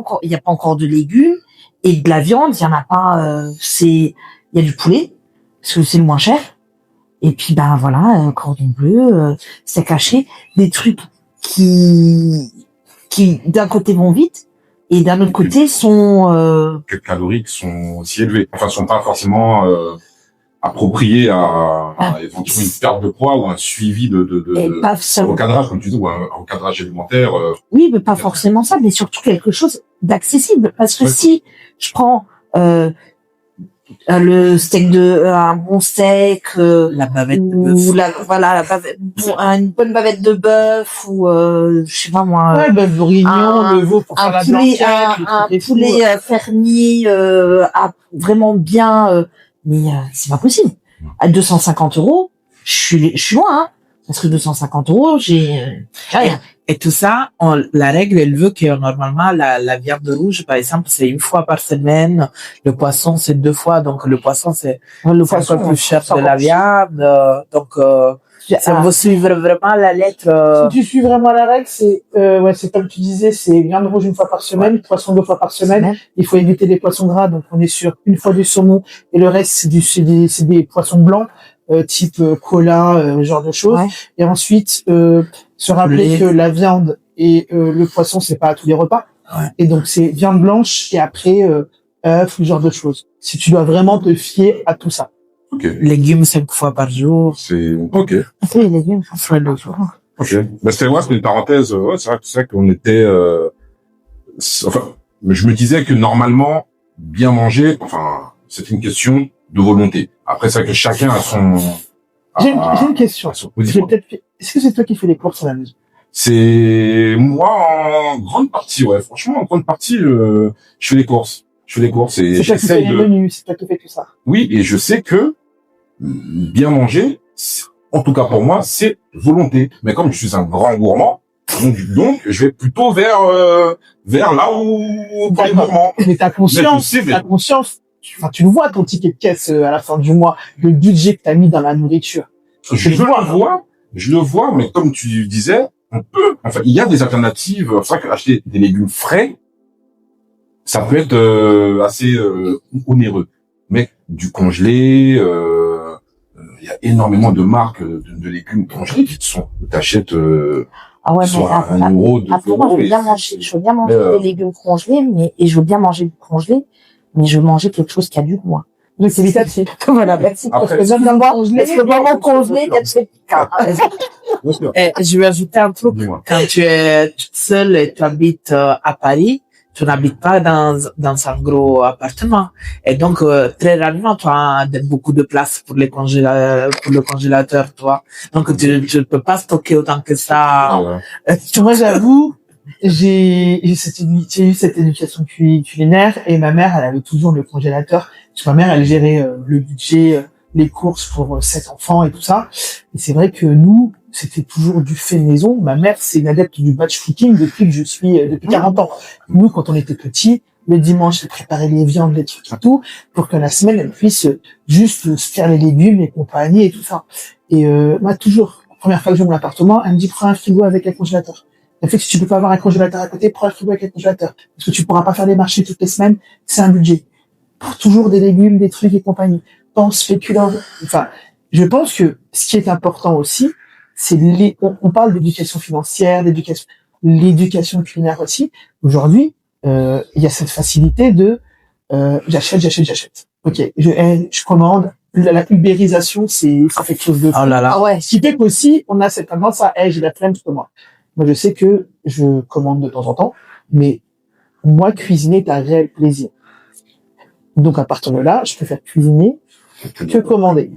encore de légumes et de la viande. Il y en a pas, il y a du poulet parce que c'est le moins cher. Et puis, voilà, cordon bleu, steak haché, des trucs qui d'un côté vont vite et d'un autre côté sont que caloriques sont si élevés, enfin sont pas forcément appropriés à éventuellement une perte de poids ou un suivi de recadrage, comme tu dis, ou un recadrage alimentaire. Oui, mais pas forcément ça, mais surtout quelque chose d'accessible, parce que si je prends le steak un bon steak, la bavette de bœuf, ou la bavette, une bonne bavette de bœuf, ou je sais pas moi, le bourguignon, le veau pour faire la blanquette, un poulet fermier vraiment bien, mais c'est pas possible. À 250 €, je suis loin, hein. Parce que 250 €, j'ai rien. Et tout ça, la règle, elle veut que normalement, la viande rouge, par exemple, c'est 1 fois par semaine. Le poisson, c'est 2 fois. Donc, le poisson, c'est encore plus cher que la viande. Vous suivre vraiment la lettre. Si tu suis vraiment la règle, c'est comme tu disais, c'est viande rouge 1 fois par semaine, poisson 2 fois par semaine. Il faut éviter les poissons gras, donc on est sur 1 fois du saumon et le reste c'est des poissons blancs, type cola, genre de choses. Ouais. Et ensuite se rappeler que la viande et le poisson c'est pas à tous les repas. Ouais. Et donc c'est viande blanche et après œufs, ce genre de choses. Si tu dois vraiment te fier à tout ça. Ok. Légumes 5 fois par jour. C'est, ok. Oui, les légumes. Fruits le jour. Ok. Mais c'était une parenthèse. Ouais, c'est vrai qu'on était. Enfin, je me disais que normalement, bien manger, enfin, c'est une question de volonté. Après, c'est vrai que chacun a son. J'ai une question. Est-ce que c'est toi qui fais les courses à la maison? C'est moi en grande partie, ouais. Franchement, en grande partie, je fais les courses. Je fais les courses et C'est toi qui fais les menus, c'est toi qui fais tout ça. Oui, et je sais que bien manger, en tout cas pour moi, c'est volonté. Mais comme je suis un grand gourmand, donc je vais plutôt vers là où pour les gourmands. Mais t'as conscience, tu le vois ton ticket de caisse à la fin du mois, le budget que t'as mis dans la nourriture. Je le vois, mais comme tu disais, il y a des alternatives. C'est vrai qu'acheter des légumes frais, ça peut être assez onéreux. Mais du congelé, il y a énormément de marques de légumes congelés qui t'achètes Ah ouais, mais soit 1 euro, 2 après, moi, euros. je veux bien manger des légumes congelés, et je veux bien manger du congelé, mais je veux manger quelque chose qui a du goût. Donc c'est vitatif. Voilà, merci. Parce que vraiment congelé, il y a de ces piquants. Je vais ajouter un truc. Dis-moi. Quand tu es toute seule et tu habites à Paris, tu n'habites pas dans un gros appartement. Et donc, très rarement, tu as beaucoup de place pour le congélateur, toi. Donc, tu ne peux pas stocker autant que ça. Moi, j'avoue, j'ai eu cette éducation culinaire et ma mère, elle avait toujours le congélateur. Parce que ma mère, elle gérait le budget, les courses pour 7 enfants et tout ça. Et c'est vrai que nous, c'était toujours du fait maison. Ma mère, c'est une adepte du batch cooking depuis 40 ans. Nous, quand on était petits, le dimanche, elle préparait les viandes, les trucs et tout, pour que la semaine, elle puisse juste se faire les légumes, les compagnies et tout ça. Et moi, toujours, la première fois que j'ai mon appartement, elle me dit, prends un frigo avec un congélateur. Elle fait que si tu peux pas avoir un congélateur à côté, prends un frigo avec un congélateur. Parce que tu pourras pas faire des marchés toutes les semaines, c'est un budget. Pour toujours des légumes, des trucs et compagnie. Pense spéculant. Enfin, je pense que ce qui est important aussi, c'est on parle d'éducation financière, l'éducation culinaire aussi. Aujourd'hui, il y a cette facilité de j'achète. Ok, je commande. La ubérisation, c'est quelque chose de fou. Oh là là. Ah ouais. Ce qui fait qu'aussi, on a cette tendance à j'ai la flemme pour moi. Moi, je sais que je commande de temps en temps, mais moi, cuisiner est un réel plaisir. Donc, à partir de là, je préfère cuisiner que commander.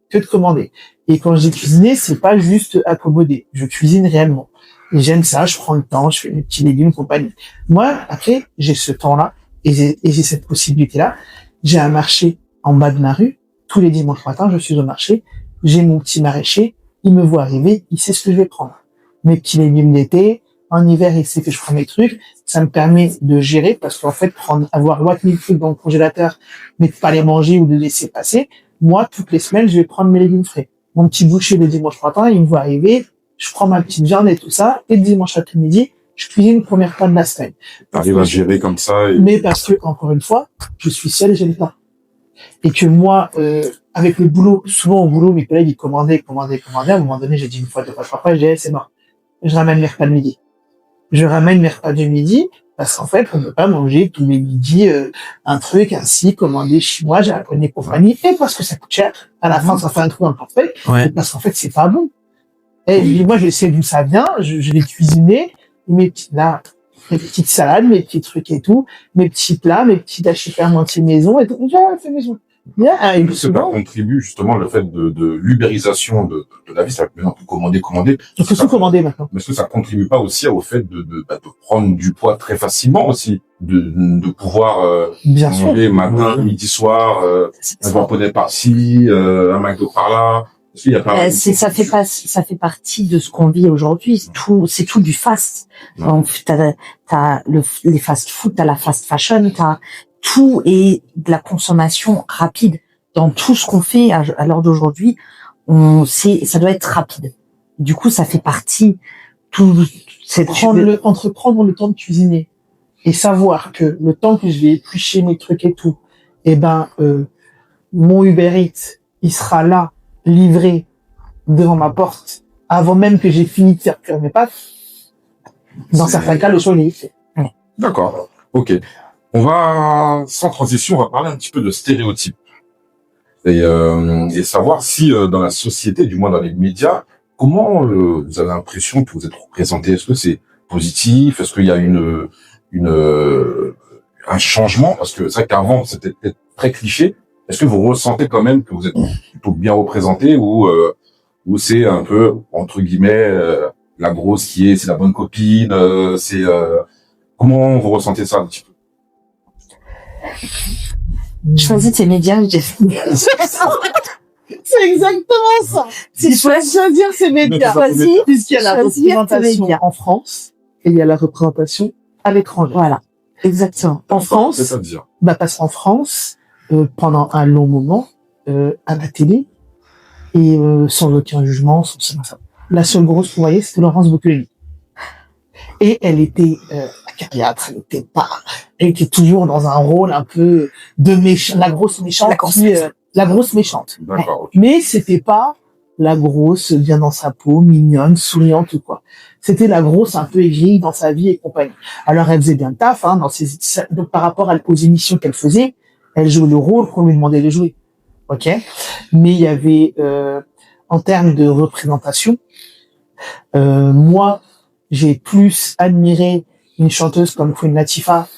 Que de commander. Et quand je dis cuisiner, c'est pas juste accommoder. Je cuisine réellement. Et j'aime ça, je prends le temps, je fais mes petits légumes, compagnie. Moi, après, j'ai ce temps-là, et j'ai cette possibilité-là. J'ai un marché en bas de ma rue. Tous les dimanches matins, je suis au marché. J'ai mon petit maraîcher. Il me voit arriver, il sait ce que je vais prendre. Mes petits légumes d'été. En hiver, il sait que je prends mes trucs. Ça me permet de gérer parce qu'en fait, avoir 1000 trucs dans le congélateur, mais de pas les manger ou de laisser passer. Moi, toutes les semaines, je vais prendre mes légumes frais. Mon petit boucher le dimanche matin, il me voit arriver. Je prends ma petite viande et tout ça. Et le dimanche après-midi, je cuisine le premier repas de la semaine. T'arrives à gérer comme ça. Mais parce que, encore une fois, je suis seul et j'ai le temps. Et que moi, avec le boulot, souvent au boulot, mes collègues, ils commandaient. À un moment donné, j'ai dit 1 fois, 2 fois, 3 fois, j'ai dit, c'est mort. Je ramène mes repas de midi. Parce qu'en fait, on ne peut pas manger tous les midis un truc ainsi commandé chinois, japonais, compagnie, et parce que ça coûte cher. À la fin, ça fait un trou dans le portefeuille. Ouais. Et parce qu'en fait, c'est pas bon. Et moi, je sais d'où ça vient, je l'ai cuisiné, mes petites salades, mes petits trucs et tout, mes petits plats, mes petits hachis fermentés maison et tout. J'ai fait maison. Bien, Est-ce que ça contribue justement le fait de l'ubérisation de la vie, ça peut maintenant commander. On peut tout commander maintenant. Mais est-ce que ça contribue pas aussi au fait de prendre du poids très facilement aussi, de pouvoir Bien sûr. manger matin, midi, soir, un japonais par-ci, un McDo par-là. Est-ce qu'il y a pas... Ça fait partie de ce qu'on vit aujourd'hui. C'est tout du fast. Ouais. Donc, t'as les fast food, t'as la fast fashion, t'as tout et de la consommation rapide. Dans tout ce qu'on fait à l'heure d'aujourd'hui, ça doit être rapide. Du coup, ça fait partie Entreprendre le temps de cuisiner et savoir que le temps que je vais éplucher mes trucs et tout, mon Uber Eats, il sera là, livré devant ma porte, avant même que j'ai fini de faire cuire mes pâtes. Dans certains cas, le choix est fait. D'accord. Ok. On va, sans transition, on va parler un petit peu de stéréotypes. Et savoir si, dans la société, du moins dans les médias, comment vous avez l'impression que vous êtes représenté? Est-ce que c'est positif? Est-ce qu'il y a un changement? Parce que c'est vrai qu'avant, c'était peut-être très cliché. Est-ce que vous ressentez quand même que vous êtes plutôt bien représenté ou c'est un peu, entre guillemets, la grosse c'est la bonne copine, comment vous ressentez ça un petit peu? Choisis tes médias, Jeff. C'est exactement ça. C'est choisir ses médias. Puisqu'il y a la représentation en France et il y a la représentation à l'étranger. Voilà. Exactement. En France, C'est-à-dire? parce qu'en France, pendant un long moment, à la télé, et sans aucun jugement, sans ça. La seule grosse que vous voyez, c'était Laurence Boccolini. Et elle était acariâtre, elle était toujours dans un rôle un peu de la grosse méchante. La grosse méchante. D'accord. Ok. Mais c'était pas la grosse bien dans sa peau, mignonne, souriante ou quoi. C'était la grosse un peu aigrie dans sa vie et compagnie. Alors elle faisait bien le taf, hein, donc par rapport aux émissions qu'elle faisait, elle jouait le rôle qu'on lui demandait de jouer. Ok. Mais il y avait, en termes de représentation, moi, j'ai plus admiré une chanteuse comme Queen Latifah,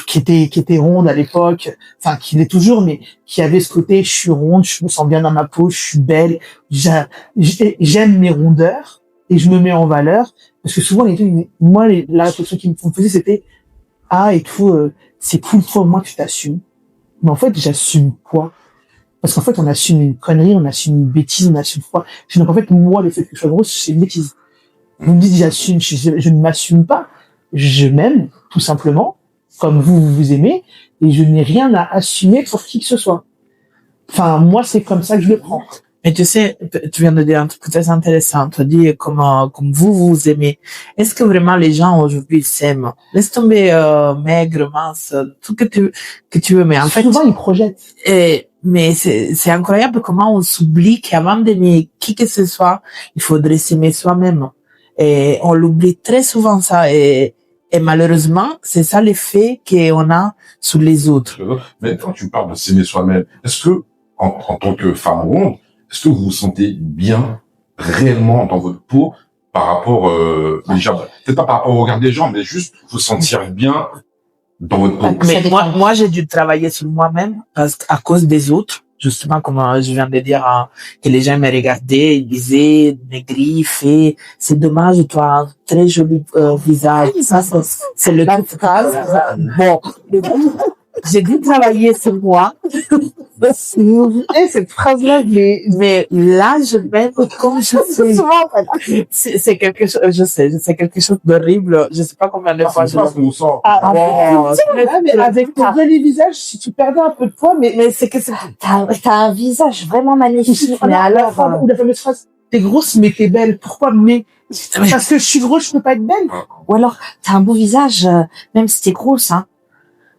qui était ronde à l'époque, enfin, qui l'est toujours, mais qui avait ce côté, je suis ronde, je me sens bien dans ma peau, je suis belle, j'aime mes rondeurs, et je me mets en valeur, parce que souvent, la réflexion qu'ils me faisaient, c'était, et tout, c'est cool, toi, au moins, tu t'assumes. Mais en fait, j'assume quoi? Parce qu'en fait, on assume une connerie, on assume une bêtise, on assume quoi? Donc, en fait, moi, le fait que je sois grosse, c'est une bêtise. Vous me dites, j'assume, je ne m'assume pas. Je m'aime, tout simplement, comme vous aimez, et je n'ai rien à assumer pour qui que ce soit. Enfin, moi, c'est comme ça que je le prends. Mais tu sais, tu viens de dire un truc très intéressant. Tu dis comme vous aimez. Est-ce que vraiment les gens aujourd'hui s'aiment? Laisse tomber maigre, mince, tout que tu veux. Mais en fait, souvent ils projettent. Mais c'est incroyable comment on s'oublie qu'avant d'aimer qui que ce soit, il faudrait s'aimer soi-même. Et on l'oublie très souvent ça. Et malheureusement, c'est ça l'effet qu'on a sur les autres. Mais quand tu parles de s'aimer soi-même, est-ce que, en tant que femme ronde, est-ce que vous vous sentez bien réellement dans votre peau par rapport, déjà, peut-être pas par rapport au regard des gens, mais juste vous sentir bien dans votre peau? Mais moi, j'ai dû travailler sur moi-même à cause des autres. Justement, comme je viens de dire, que les gens me regardaient, ils disaient, maigri, fait, c'est dommage, toi, un très joli visage. Ça, c'est le truc. Bon, j'ai dû travailler sur moi. Cette phrase-là, mais là, je m'aime comme je suis. C'est quelque chose, je sais, c'est quelque chose d'horrible. Je sais pas combien de fois je qu'on sent. mais avec ton joli visage, si tu perdais un peu de poids, mais c'est que t'as un visage vraiment magnifique. Mais alors, ou la fameuse phrase, t'es grosse, mais t'es belle. Pourquoi, mais? Parce que je suis grosse, je peux pas être belle. Ou alors, t'as un beau visage, même si t'es grosse, hein.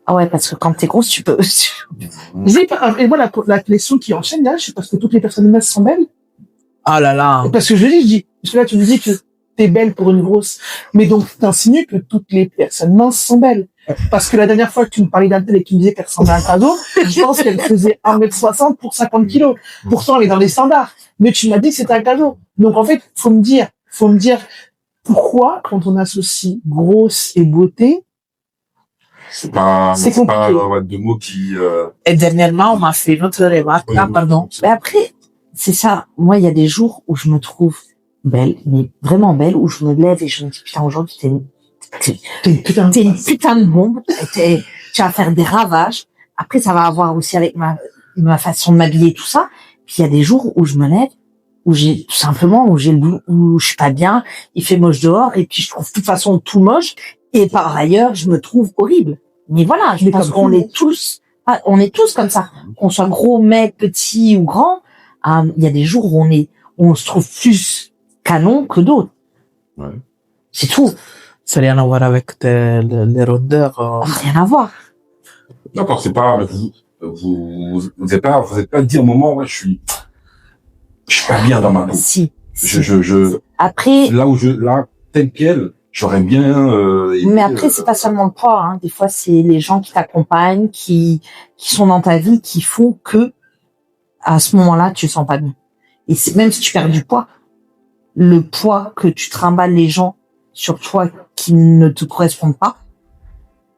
Ah ouais, parce que quand t'es grosse, tu peux. Et moi, la question qui enchaîne là, c'est parce que toutes les personnes minces sont belles. Ah là là. Parce que je dis, parce que là, tu me dis que t'es belle pour une grosse. Mais donc, t'insinues que toutes les personnes minces sont belles. Parce que la dernière fois que tu me parlais d'un tel et que tu me disais qu'elle ressemblait à un cadeau, je pense qu'elle faisait 1m60 pour 50 kilos. Pourtant, elle est dans les standards. Mais tu m'as dit que c'était un cadeau. Donc, en fait, faut me dire pourquoi, quand on associe grosse et beauté, c'est pas deux mots qui, Et dernièrement, on m'a fait une autre remarque. Ah, pardon. Mais après, c'est ça. Moi, il y a des jours où je me trouve belle, mais vraiment belle, où je me lève et je me dis, putain, aujourd'hui, t'es une putain de bombe. Tu vas faire des ravages. Après, ça va avoir aussi avec ma façon de m'habiller, tout ça. Puis il y a des jours où je me lève, où j'ai tout simplement où je suis pas bien, il fait moche dehors et puis je trouve de toute façon tout moche et par ailleurs je me trouve horrible. Mais voilà, je Mais pense comme qu'on tout le est tous on est tous comme ça, qu'on soit gros, mec, petit ou grand. Il y a des jours où on se trouve plus canon que d'autres. Ouais. C'est tout. Ça n'a rien à voir avec les rondeurs. Rien à voir. D'accord, c'est pas, vous êtes pas dit à un moment, ouais, je suis pas bien dans ma peau. Si. Après, Après, là, tel quel, j'aurais bien, mais après, c'est pas seulement le poids, hein. Des fois, c'est les gens qui t'accompagnent, qui sont dans ta vie, qui font que, à ce moment-là, tu te sens pas bien. Et même si tu perds du poids, le poids que tu trimbales les gens sur toi qui ne te correspondent pas,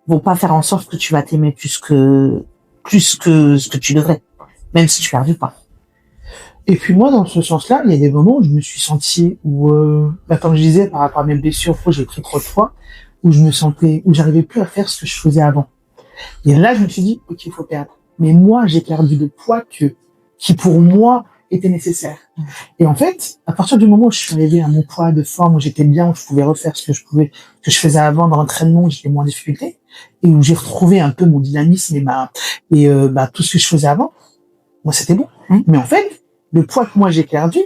vont pas faire en sorte que tu vas t'aimer plus que ce que tu devrais. Même si tu perds du poids. Et puis moi, dans ce sens-là, il y a des moments où je me suis senti où, comme je disais, par rapport à mes blessures, où j'ai pris trop de poids, où j'arrivais plus à faire ce que je faisais avant. Et là, je me suis dit, ok, il faut perdre. Mais moi, j'ai perdu le poids qui pour moi était nécessaire. Et en fait, à partir du moment où je suis arrivé à mon poids de forme, où j'étais bien, où je pouvais refaire ce que je faisais avant dans l'entraînement, où j'étais moins en difficulté, et où j'ai retrouvé un peu mon dynamisme et tout ce que je faisais avant, moi, c'était bon. Mais en fait, le poids que moi j'ai perdu,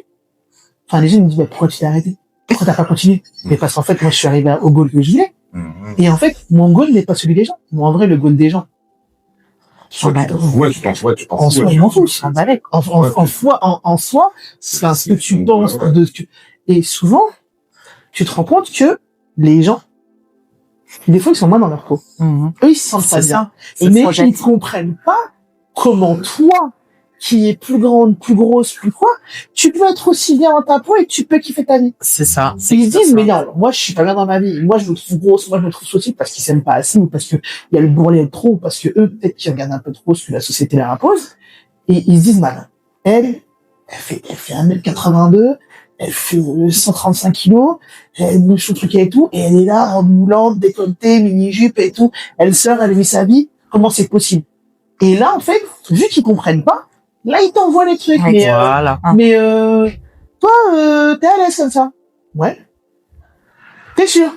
les gens me disent, pourquoi tu t'es arrêté? Pourquoi t'as pas continué? Mais parce qu'en fait, moi, je suis arrivé au goal que je voulais. Et en fait, mon goal n'est pas celui des gens. Moi, en vrai, le goal des gens. Ouais, tu t'en fous. En soi, je m'en fous. En soi, c'est ce que tu penses de ce que, et souvent, tu te rends compte que les gens, des fois, ils sont moins dans leur peau. Eux, ils se sentent pas bien. Mais ils comprennent pas comment toi, qui est plus grande, plus grosse, plus quoi, tu peux être aussi bien dans ta peau et tu peux kiffer ta vie. C'est ça. Ils se disent, mais non, moi, je suis pas bien dans ma vie. Moi, je me trouve grosse, moi, je me trouve saucisse parce qu'ils s'aiment pas assez, ou parce que il y a le bourrelet trop, ou parce que eux, peut-être qu'ils regardent un peu trop ce que la société leur impose. Et ils se disent, elle fait 1m82, elle fait 135 kilos, elle bouge son truc et tout, et elle est là, en moulante, décolletée, mini-jupe et tout. Elle sort, elle vit sa vie. Comment c'est possible? Et là, en fait, vu qu'ils comprennent pas, là, ils t'envoient les trucs. Ouais, Mais, voilà. toi, t'es à l'aise comme ça? Ouais. T'es sûr?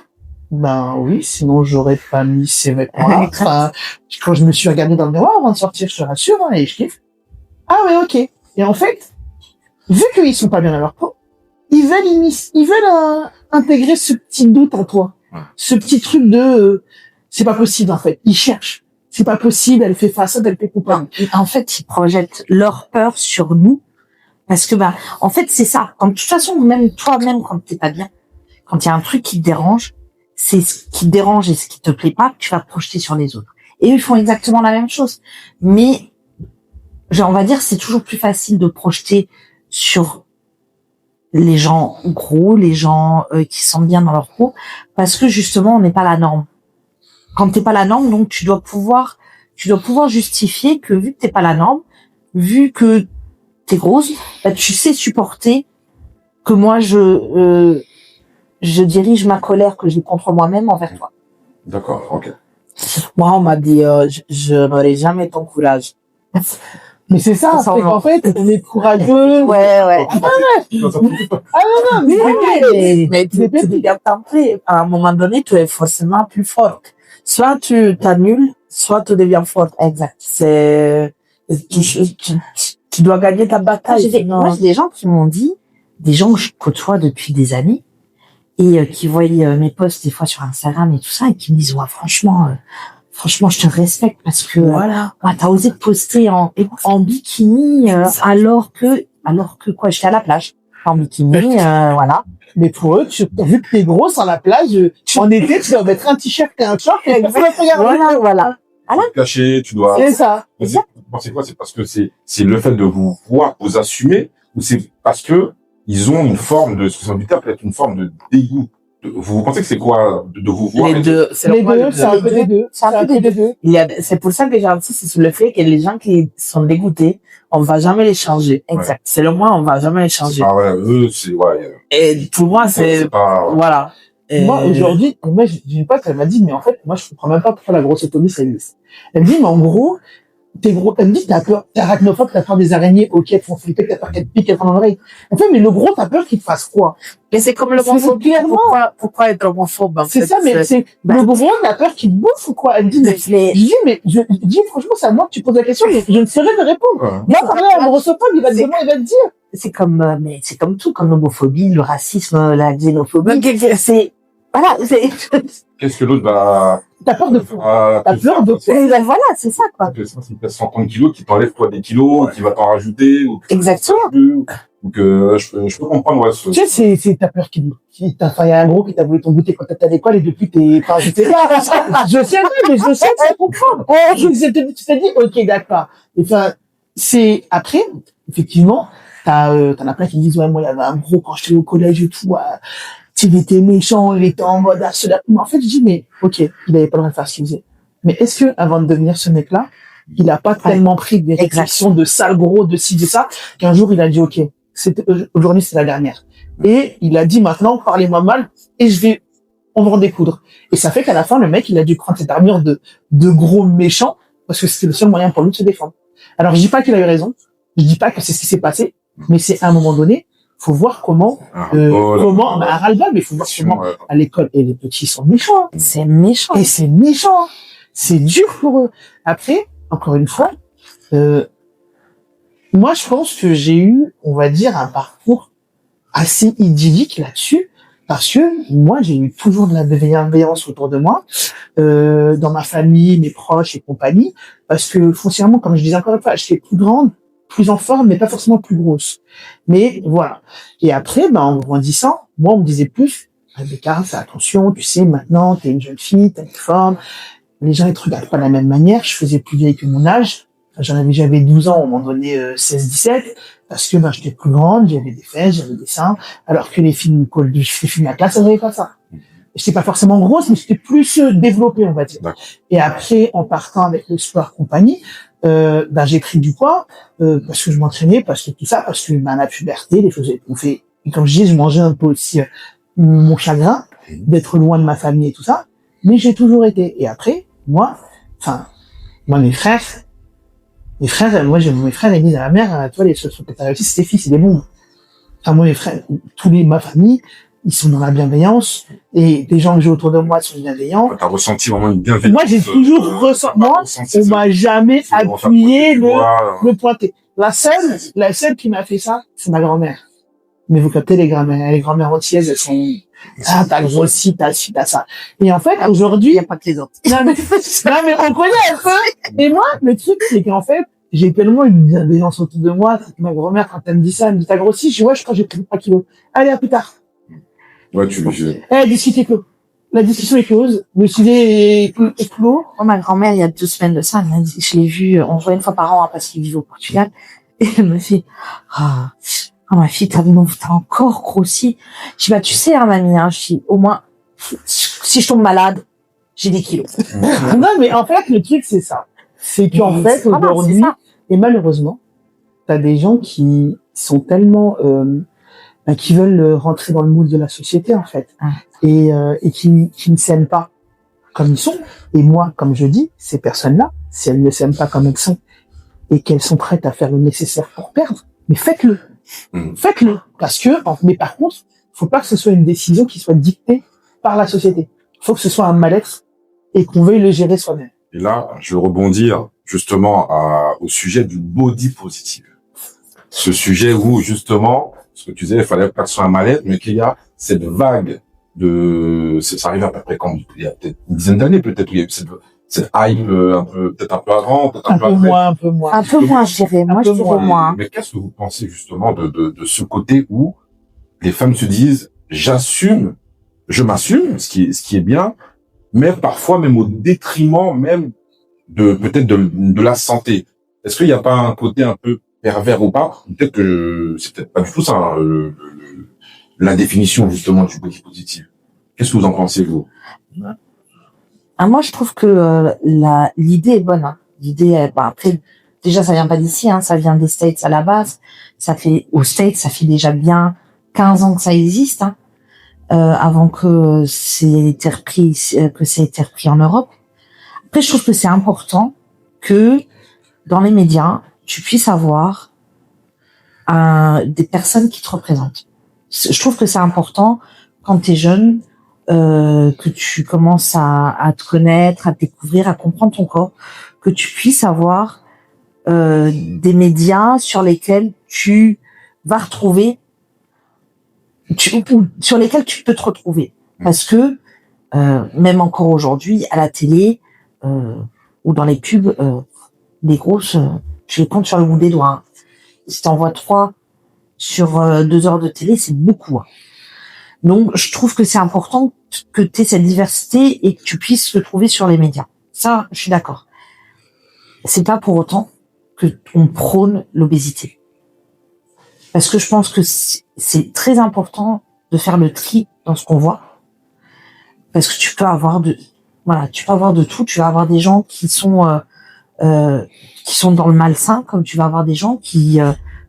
Ben oui, sinon j'aurais pas mis ces vêtements-là. Enfin, quand je me suis regardé dans le miroir avant de sortir, je te rassure, et je kiffe. Ah ouais, ok. Et en fait, vu qu'ils sont pas bien dans leur peau, ils veulent intégrer ce petit doute en toi. Ce petit truc de, c'est pas possible, en fait. Ils cherchent. C'est pas possible, elle fait façade, elle fait coupable. En fait, ils projettent leur peur sur nous. Parce que, en fait, c'est ça. De toute façon, même toi-même, quand t'es pas bien, quand il y a un truc qui te dérange, c'est ce qui te dérange et ce qui te plaît pas que tu vas projeter sur les autres. Et eux, ils font exactement la même chose. Mais, on va dire, c'est toujours plus facile de projeter sur les gens gros, les gens qui se sentent bien dans leur peau, parce que justement, on n'est pas la norme. Quand t'es pas la norme, donc tu dois pouvoir justifier que vu que t'es pas la norme, vu que t'es grosse, tu sais supporter que moi je dirige ma colère que j'ai contre moi-même envers toi. D'accord, ok. Moi, on m'a dit, je n'aurai jamais ton courage. Mais c'est ça, Ça, en fait, on est courageux. Ouais. Mais tu deviens tenter. À un moment donné, tu es forcément plus forte. Soit tu t'annules, soit tu deviens forte. Exact. Tu dois gagner ta bataille. Moi, j'ai des gens qui m'ont dit, des gens que je côtoie depuis des années, et qui voient mes posts des fois sur Instagram et tout ça, et qui me disent, ouais, franchement, je te respecte parce que, t'as osé te poster en bikini, alors que quoi, j'étais à la plage, en bikini, voilà. Mais pour eux, vu que t'es grosse à la plage, en été, tu dois mettre un t-shirt et un short et Voilà. Caché, tu dois. C'est ça. C'est quoi? C'est parce que c'est le fait de vous voir, vous assumer, ou c'est parce que ils ont une forme de, ce que peut-être une forme de dégoût. Vous pensez que c'est quoi de vous voir? Les deux, c'est un peu des deux. C'est un peu des deux. C'est pour ça que j'insiste sur le fait que les gens qui sont dégoûtés, on va jamais les changer. Exact. C'est le moins, on va jamais les changer. Ah ouais, eux, c'est, ouais. Et pour moi, c'est pas, voilà. Moi, aujourd'hui, j'ai une pote, elle m'a dit, mais en fait, moi, je comprends même pas pourquoi la grossotomie, ça existe. Elle me dit, mais en gros, t'es gros, elle me dit, t'as peur, t'es arachnophobe, t'as peur des araignées, ok, elles te font flipper, t'as peur qu'elles te piquent, elles te font dans l'oreille. En fait, mais le gros, t'as peur qu'il te fasse quoi? Mais c'est comme l'homophobie. Clairement. Pourquoi être homophobe, en C'est fait? ça, mais le gros, t'as peur qu'il te bouffe ou quoi? Elle me dit, je dis, franchement, c'est à moi que tu poses la question, mais je ne saurais te répondre. Ouais. Moi, parler à un grossophobe, il va te demander, il va te dire. C'est comme, mais c'est comme tout, comme l'homophobie, le racisme, la xénophobie. C'est, voilà, c'est, Qu'est-ce que l'autre va... T'as peur de quoi? T'as peur de quoi? ben voilà, c'est ça, quoi. Ça, c'est pèse 130 kilos, qui t'enlève toi des kilos, qui va t'en rajouter, ou Exactement. ou que je peux comprendre, ouais, ce... Tu sais, c'est ta peur qui t'a fait un gros qui t'a voulu ton goûter quand t'étais à l'école et depuis t'es pas, je sais pas. Je sais, mais je sais, tu comprends. Tu t'es dit, ok, d'accord. Enfin, c'est, après, effectivement, t'en as plein qui disent, ouais, moi, il y avait un gros quand j'étais au collège et tout, il était méchant, il était en mode harceleur. Mais en fait, je dis, mais, ok, il avait pas le droit de faire ce qu'il faisait. Mais est-ce que, avant de devenir ce mec-là, il a pas tellement pris des réflexions de sale gros, de ci, de ça, qu'un jour, il a dit, ok, aujourd'hui, c'est la dernière. Et il a dit, maintenant, parlez-moi mal, et on va en découdre. Et ça fait qu'à la fin, le mec, il a dû prendre cette armure de gros méchant, parce que c'était le seul moyen pour lui de se défendre. Alors, je dis pas qu'il a eu raison, je dis pas que c'est ce qui s'est passé, mais c'est à un moment donné, faut voir comment, un ras-le-bol, mais faut voir comment, à l'école, et les petits sont méchants. C'est méchant. Et c'est méchant. C'est dur pour eux. Après, encore une fois, moi, je pense que j'ai eu, on va dire, un parcours assez idyllique là-dessus, parce que moi, j'ai eu toujours de la bienveillance autour de moi, dans ma famille, mes proches et compagnie, parce que foncièrement, comme je disais encore une fois, j'étais plus grande, plus en forme, mais pas forcément plus grosse. Mais voilà. Et après, en grandissant, moi, on me disait plus, Rebecca, fais attention, tu sais, maintenant, t'es une jeune fille, t'as une forme, les gens, ils te regardent pas de la même manière, je faisais plus vieille que mon âge, j'avais 12 ans, on m'en donnait 16-17, parce que j'étais plus grande, j'avais des fesses, j'avais des seins, alors que les filles de la classe, elles n'avaient pas ça. J'étais pas forcément grosse, mais j'étais plus développée, on va dire. Et après, en partant avec le sport compagnie, j'ai pris du poids, parce que je m'entraînais, parce que tout ça, parce que la puberté, les choses qu'on fait, et comme je dis, je mangeais un peu aussi mon chagrin d'être loin de ma famille et tout ça, mais j'ai toujours été. Et après, moi, mes frères, j'ai mes frères, ils disent à la mère, toi, les seuls trucs que t'as réussi, c'est tes fils, c'est des bons. Moi, mes frères, ma famille, ils sont dans la bienveillance, et les gens que j'ai autour de moi sont bienveillants. T'as ressenti vraiment une bienveillance. Moi, j'ai toujours ressenti, on m'a jamais appuyé le pointé. La seule qui m'a fait ça, c'est ma grand-mère. Mais vous captez les grand-mères antillaises, elles sont, t'as grossi, t'as ci, t'as ça. Et en fait, aujourd'hui, il y a pas que les autres. non, mais on connaît un peu. Et moi, le truc, c'est qu'en fait, j'ai tellement une bienveillance autour de moi. Ma grand-mère, quand elle me dit ça, elle me dit, t'as grossi? Je dis, ouais, je crois que j'ai pris 3 kilos. Allez, à plus tard. Ouais, discute est clos. La discussion est close. Le sujet est clos. Moi, ma grand-mère, il y a 2 semaines de ça, elle m'a dit, je l'ai vue, on se voit une fois par an, parce qu'il vit au Portugal. Et elle me dit, ma fille, t'as encore grossi. Je dis, tu sais, mamie, je dis, au moins, si je tombe malade, j'ai des kilos. Non, mais en fait, le truc, c'est ça. C'est qu'en fait, aujourd'hui, et malheureusement, t'as des gens qui sont tellement, qui veulent rentrer dans le moule de la société, en fait. Et qui ne s'aiment pas comme ils sont. Et moi, comme je dis, ces personnes-là, si elles ne s'aiment pas comme elles sont, et qu'elles sont prêtes à faire le nécessaire pour perdre, mais faites-le. Faites-le. Parce que, mais par contre, faut pas que ce soit une décision qui soit dictée par la société. Faut que ce soit un mal-être et qu'on veuille le gérer soi-même. Et là, je veux rebondir justement au sujet du body positive. Ce sujet où, justement, ce que tu disais, il fallait pas que ce soit un mal-être, mais qu'il y a cette vague ça arrive à peu près quand, il y a peut-être une dizaine d'années, peut-être, où il y a eu cette hype peut-être un peu avant, peut-être un peu après. Un peu moins, je dirais. Moi, je dirais moins. Mais qu'est-ce que vous pensez justement de ce côté où les femmes se disent, je m'assume, ce qui est bien, mais parfois même au détriment même peut-être de la santé. Est-ce qu'il n'y a pas un côté un peu pervers ou pas? Peut-être que c'est peut-être pas du tout ça, la définition justement du body positive. Qu'est-ce que vous en pensez, vous? Moi, je trouve que l'idée est bonne. L'idée, après, déjà, ça vient pas d'ici, ça vient des States à la base. Aux States, ça fait déjà bien 15 ans que ça existe, avant que ça ait été repris en Europe. Après, je trouve que c'est important que dans les médias, tu puisses avoir des personnes qui te représentent. Je trouve que c'est important quand tu es jeune, que tu commences à te connaître, à te découvrir, à comprendre ton corps, que tu puisses avoir des médias sur lesquels tu vas retrouver, sur lesquels tu peux te retrouver. Parce que même encore aujourd'hui, à la télé ou dans les pubs, les grosses, je les compte sur le bout des doigts. Hein. Si t'envoies 3 sur 2 heures de télé, c'est beaucoup. Hein. Donc, je trouve que c'est important que tu aies cette diversité et que tu puisses te trouver sur les médias. Ça, je suis d'accord. C'est pas pour autant que on prône l'obésité. Parce que je pense que c'est très important de faire le tri dans ce qu'on voit. Parce que tu peux avoir de tout. Tu vas avoir des gens qui sont dans le malsain, comme tu vas avoir des gens qui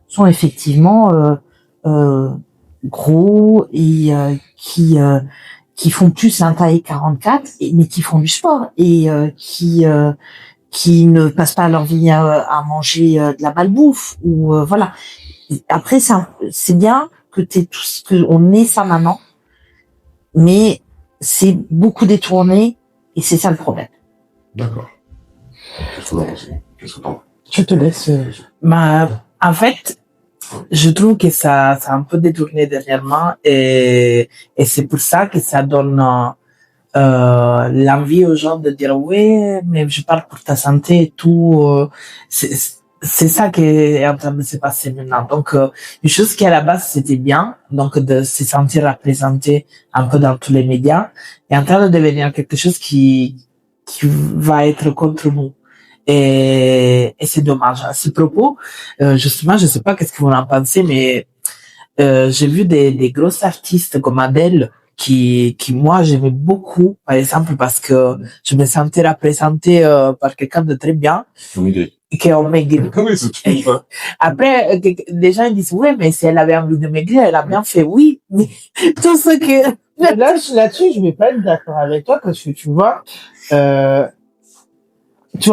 sont effectivement gros et qui font plus un taille 44, mais qui font du sport et qui ne passent pas leur vie à manger de la malbouffe ou voilà. Après c'est bien que on ait ça maintenant, mais c'est beaucoup détourné et c'est ça le problème. D'accord. Qu'est-ce que t'en Je te laisse. En fait, je trouve que ça a un peu détourné dernièrement et c'est pour ça que ça donne l'envie aux gens de dire ouais, mais je parle pour ta santé et tout. C'est ça qui est en train de se passer maintenant. Donc, une chose qui à la base c'était bien, donc de se sentir représenté un peu dans tous les médias, est en train de devenir quelque chose qui va être contre nous. Et c'est dommage. À ce propos, justement, je sais pas qu'est-ce que vous en pensez, mais j'ai vu des grosses artistes comme Adele qui moi j'aimais beaucoup, par exemple, parce que je me sentais représentée par quelqu'un de très bien. Qui ont maigri. Oui, c'est tout ça. Après, les gens ils disent ouais, mais si elle avait envie de maigrir, elle a bien fait. Oui, mais tout ce que Là-dessus, je vais pas être d'accord avec toi parce que tu vois,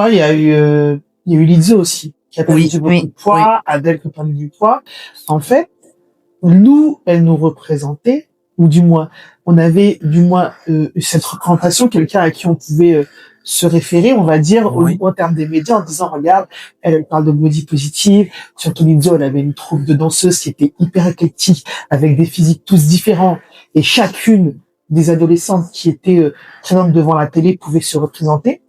il y a eu Lizzo aussi qui a perdu beaucoup de poids, Adèle qui a perdu du poids. En fait, elle nous représentait, ou du moins, on avait cette représentation, quelqu'un à qui on pouvait se référer, on va dire, en termes des médias, en disant, regarde, elle parle de body positive, surtout Lizzo, elle avait une troupe de danseuses qui était hyper éclectique, avec des physiques tous différents, et chacune des adolescentes qui étaient présentes devant la télé pouvait se représenter.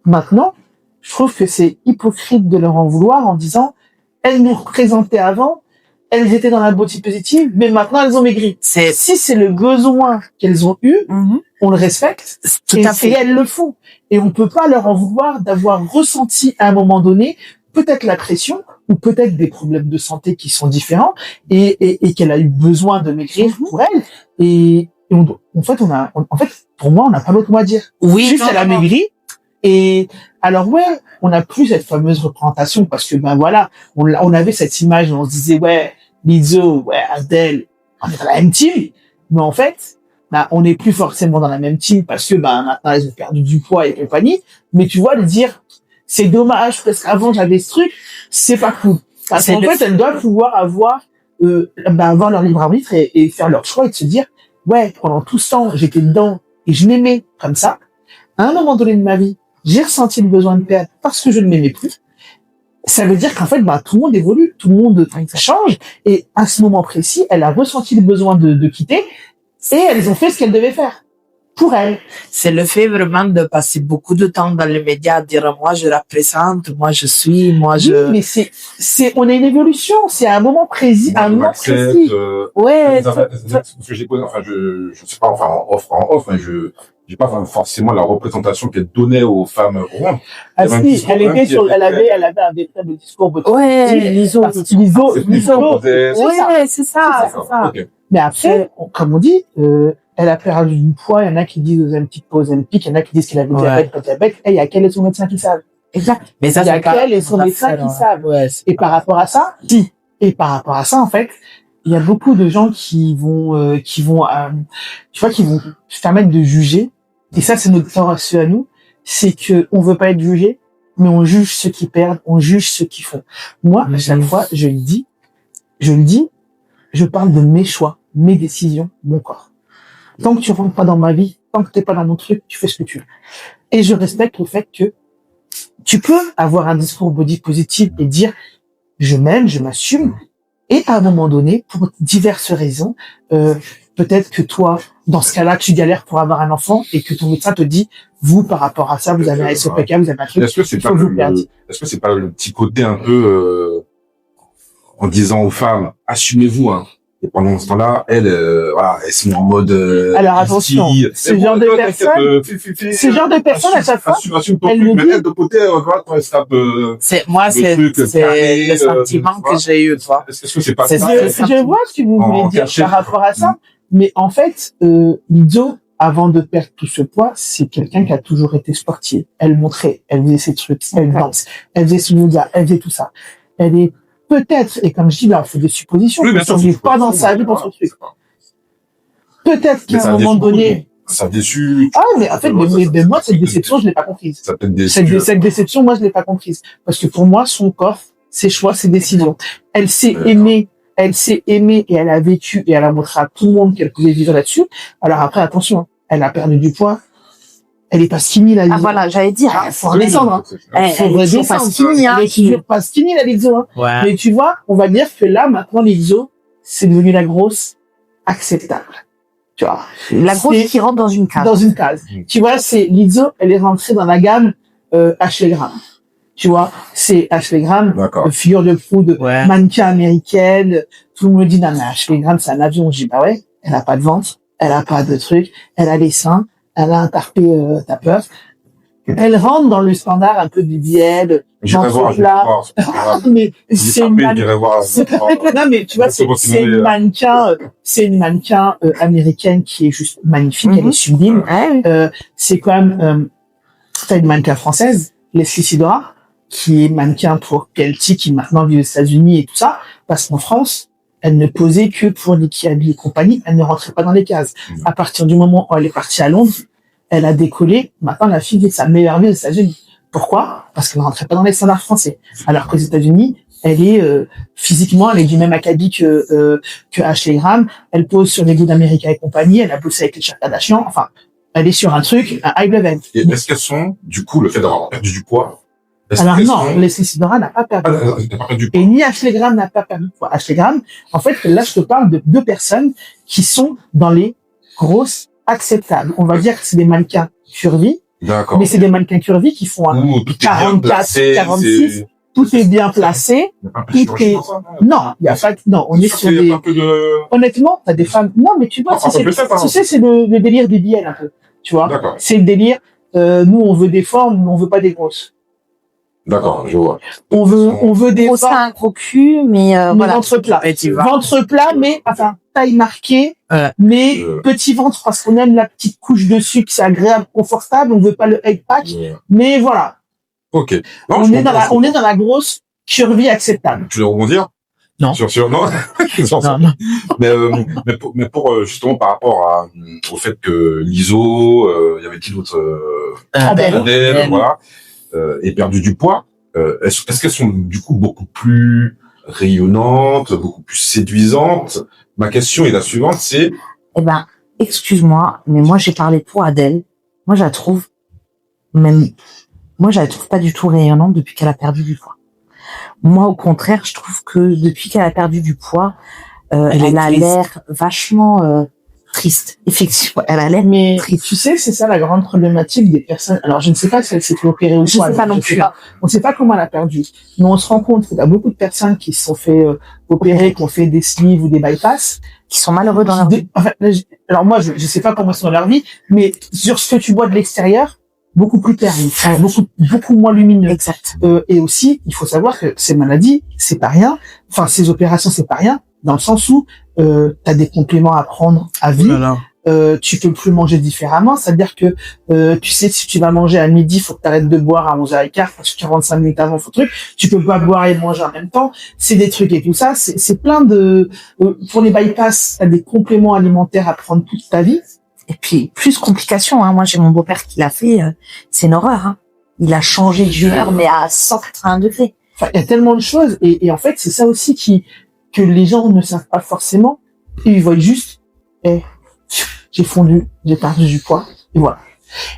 Maintenant, je trouve que c'est hypocrite de leur en vouloir en disant, elles nous représentaient avant, elles étaient dans la body positive, mais maintenant elles ont maigri. Si c'est le besoin qu'elles ont eu, on le respecte, et elles le font. Et on peut pas leur en vouloir d'avoir ressenti à un moment donné peut-être la pression ou peut-être des problèmes de santé qui sont différents et qu'elle a eu besoin de maigrir pour elle. Et en fait, pour moi, on n'a pas d'autre mot à dire. Oui, juste elle a maigri. Et alors on n'a plus cette fameuse représentation parce que voilà, on avait cette image où on se disait Lizzo, Adele, on est dans la même team, mais en fait, on n'est plus forcément dans la même team parce que maintenant elles ont perdu du poids et compagnie. Mais tu vois, de dire c'est dommage parce qu'avant j'avais ce truc, c'est pas cool. Parce qu'en fait, elles doivent pouvoir avoir leur libre arbitre et faire leur choix et de se dire pendant tout ce temps j'étais dedans et je m'aimais comme ça. À un moment donné de ma vie, j'ai ressenti le besoin de perdre parce que je ne m'aimais plus. Ça veut dire qu'en fait, tout le monde évolue, tout le monde change. Et à ce moment précis, elle a ressenti le besoin de quitter et elles ont fait ce qu'elles devaient faire pour elle. C'est le fait vraiment de passer beaucoup de temps dans les médias à dire moi je représente, moi je suis, moi je. Oui, mais on a une évolution, c'est à un moment précis, un moment précis. Parce que j'ai posé, je sais pas, en off, mais j'ai pas forcément la représentation qu'elle donnait aux femmes rondes. Ah si, elle avait un véritable discours. Lizzo. Ouais, c'est ça. Okay. Mais après, comme on dit, elle a perdu du poids, il y en a qui disent Ozempic, pas Ozempic, il y en a qui disent qu'elle avait diabète, pas diabète. Il y a quel est son médecin qui savent? Exact. Mais ça, il y a quel est son médecin qui savent? Et par rapport à ça, en fait, il y a beaucoup de gens qui vont se permettre de juger. Et ça, c'est notre tort à nous. C'est que on veut pas être jugé. mais on juge ceux qui perdent, on juge ceux qui font. Moi, à chaque fois, je le dis, je parle de mes choix, mes décisions, mon corps. Tant que tu rentres pas dans ma vie, tant que t'es pas dans mon truc, tu fais ce que tu veux. Et je respecte le fait que tu peux avoir un discours body positif et dire je m'aime, je m'assume. Et à un moment donné, pour diverses raisons, peut-être que toi, dans ce cas-là, tu galères pour avoir un enfant et que ton médecin te dit, vous, par rapport à ça, vous avez un SOPK, vous avez un truc. Est-ce que c'est pas le petit côté un peu en disant aux femmes, assumez-vous, hein. Et pendant ce temps-là, elles, voilà, elles sont en mode. Alors attention, ce genre de personnes, à chaque fois, elles le disent. De côté, voilà, quand elles se tapent. C'est le sentiment que j'ai eu, toi. Est-ce que c'est pas ça? Je vois ce que vous voulez dire par rapport à ça, mais en fait, Lizzo, avant de perdre tout ce poids, c'est quelqu'un qui a toujours été sportive. Elle montrait, elle faisait ses trucs, elle danse, elle faisait son yoga, elle faisait tout ça. Elle est peut-être, et comme je dis là, on fait des suppositions, oui, on ne vit pas dans sa vie, dans son truc. Peut-être qu'à un moment donné... Ça déçu. Ah, mais en fait, mais moi, cette déception, je l'ai pas comprise. Cette déception, moi, je l'ai pas comprise. Parce que pour moi, son corps, ses choix, ses décisions. Elle s'est aimée et elle a vécu et elle a montré à tout le monde qu'elle pouvait vivre là-dessus. Alors après, attention, elle a perdu du poids. Elle est pas skinny, la Lizzo. Ah voilà, j'allais dire, faut redescendre, hein. Elle est toujours pas skinny, hein. Elle est toujours pas skinny, la Lizzo, hein. Ouais. Mais tu vois, on va dire que là, maintenant, Lizzo, c'est devenu la grosse acceptable. Tu vois. La grosse qui rentre dans une case. Dans une case. Tu vois, c'est Lizzo, elle est rentrée dans la gamme, Ashley Graham. Tu vois, c'est Ashley Graham, figure de proue de mannequin américaine. Tout le monde me dit, non, mais Ashley Graham, c'est un avion. Je dis, bah ouais, elle a pas de ventre, elle a pas de truc, elle a les seins, elle a un tarpé tapeur. Elle rentre dans le standard un peu BBL, ventre plat. Mais c'est une non, mais tu vois, c'est une mannequin américaine qui est juste magnifique, elle est sublime. C'est quand même t'as une mannequin française, Leslie Sidora, qui est mannequin pour Kelty, qui maintenant vit aux États-Unis et tout ça, parce qu'en France, elle ne posait que pour Nikki Habib et compagnie, elle ne rentrait pas dans les cases. À partir du moment où elle est partie à Londres, elle a décollé. Maintenant, la fille vit sa meilleure vie aux États-Unis. Pourquoi? Parce qu'elle ne rentrait pas dans les standards français. Alors qu'aux États-Unis, elle est physiquement, elle est du même acabit que Ashley Graham. Elle pose sur les goûts d'América et compagnie. Elle a bossé avec les Kardashian. Enfin, elle est sur un truc, un high level. Et est-ce qu'elles sont, du coup, le fait d'avoir perdu du poids? Alors non, Leslie Sidora n'a pas perdu. Et ni Ashley Graham n'a pas perdu. Ashley Graham, en fait, là, je te parle de deux personnes qui sont dans les grosses acceptables. On va dire que c'est des mannequins curvy. D'accord. Mais c'est des mannequins curvy qui font un 44, 46. Tout est bien placé. Non, il y a pas, non, on est sur des, honnêtement, t'as des femmes, non, mais tu vois, tu sais, c'est le délire des BBL un peu. Tu vois. C'est le délire, nous, on veut des formes, mais on veut pas des grosses. D'accord, je vois. On veut des gros seins, gros cul, mais voilà. Ventre plat. Ventre plat, mais, enfin, taille marquée, mais petit ventre parce qu'on aime la petite couche dessus, que c'est agréable, confortable, on veut pas le egg pack, mais voilà. Ok. Non, on est dans la grosse curvy acceptable. Tu veux rebondir? Non. Sur non. Mais pour justement par rapport au fait que l'ISO, il y avait qui d'autre? Adèle, voilà. Et perdu du poids, est-ce qu'elles sont du coup beaucoup plus rayonnantes, beaucoup plus séduisantes? Ma question est la suivante, c'est... Eh ben, excuse-moi, mais moi j'ai parlé pour Adèle. Moi je la trouve pas du tout rayonnante depuis qu'elle a perdu du poids. Moi au contraire, je trouve que depuis qu'elle a perdu du poids, elle a l'air vachement triste. Effectivement, elle a l'air triste. Tu sais, c'est ça la grande problématique des personnes. Alors, je ne sais pas si elle s'est fait opérer ou pas. Je ne sais pas non plus. On ne sait pas comment elle a perdu. Mais on se rend compte qu'il y a beaucoup de personnes qui se sont fait opérer, qui ont fait des sleeves ou des bypass, qui sont malheureux dans leur vie. Enfin, alors moi, je sais pas comment ils sont dans leur vie, mais sur ce que tu vois de l'extérieur, beaucoup plus clair, beaucoup moins lumineux. Exact. Et aussi, il faut savoir que ces maladies, c'est pas rien. Enfin, ces opérations, c'est pas rien. Dans le sens où t'as des compléments à prendre à vie, tu peux plus manger différemment, c'est-à-dire que tu sais si tu vas manger à midi, faut que t'arrêtes de boire à 11h15 parce que 45 minutes avant faut truc, tu peux pas boire et manger en même temps, c'est des trucs et tout ça, c'est plein de pour les bypass, t'as des compléments alimentaires à prendre toute ta vie. Et puis plus complications, hein. Moi j'ai mon beau-père qui l'a fait, c'est une horreur, hein. il a changé d'humeur, mais à 180 degrés. Enfin, il y a tellement de choses et en fait, c'est ça aussi que les gens ne savent pas forcément. Ils voient juste, j'ai fondu, j'ai perdu du poids, et voilà.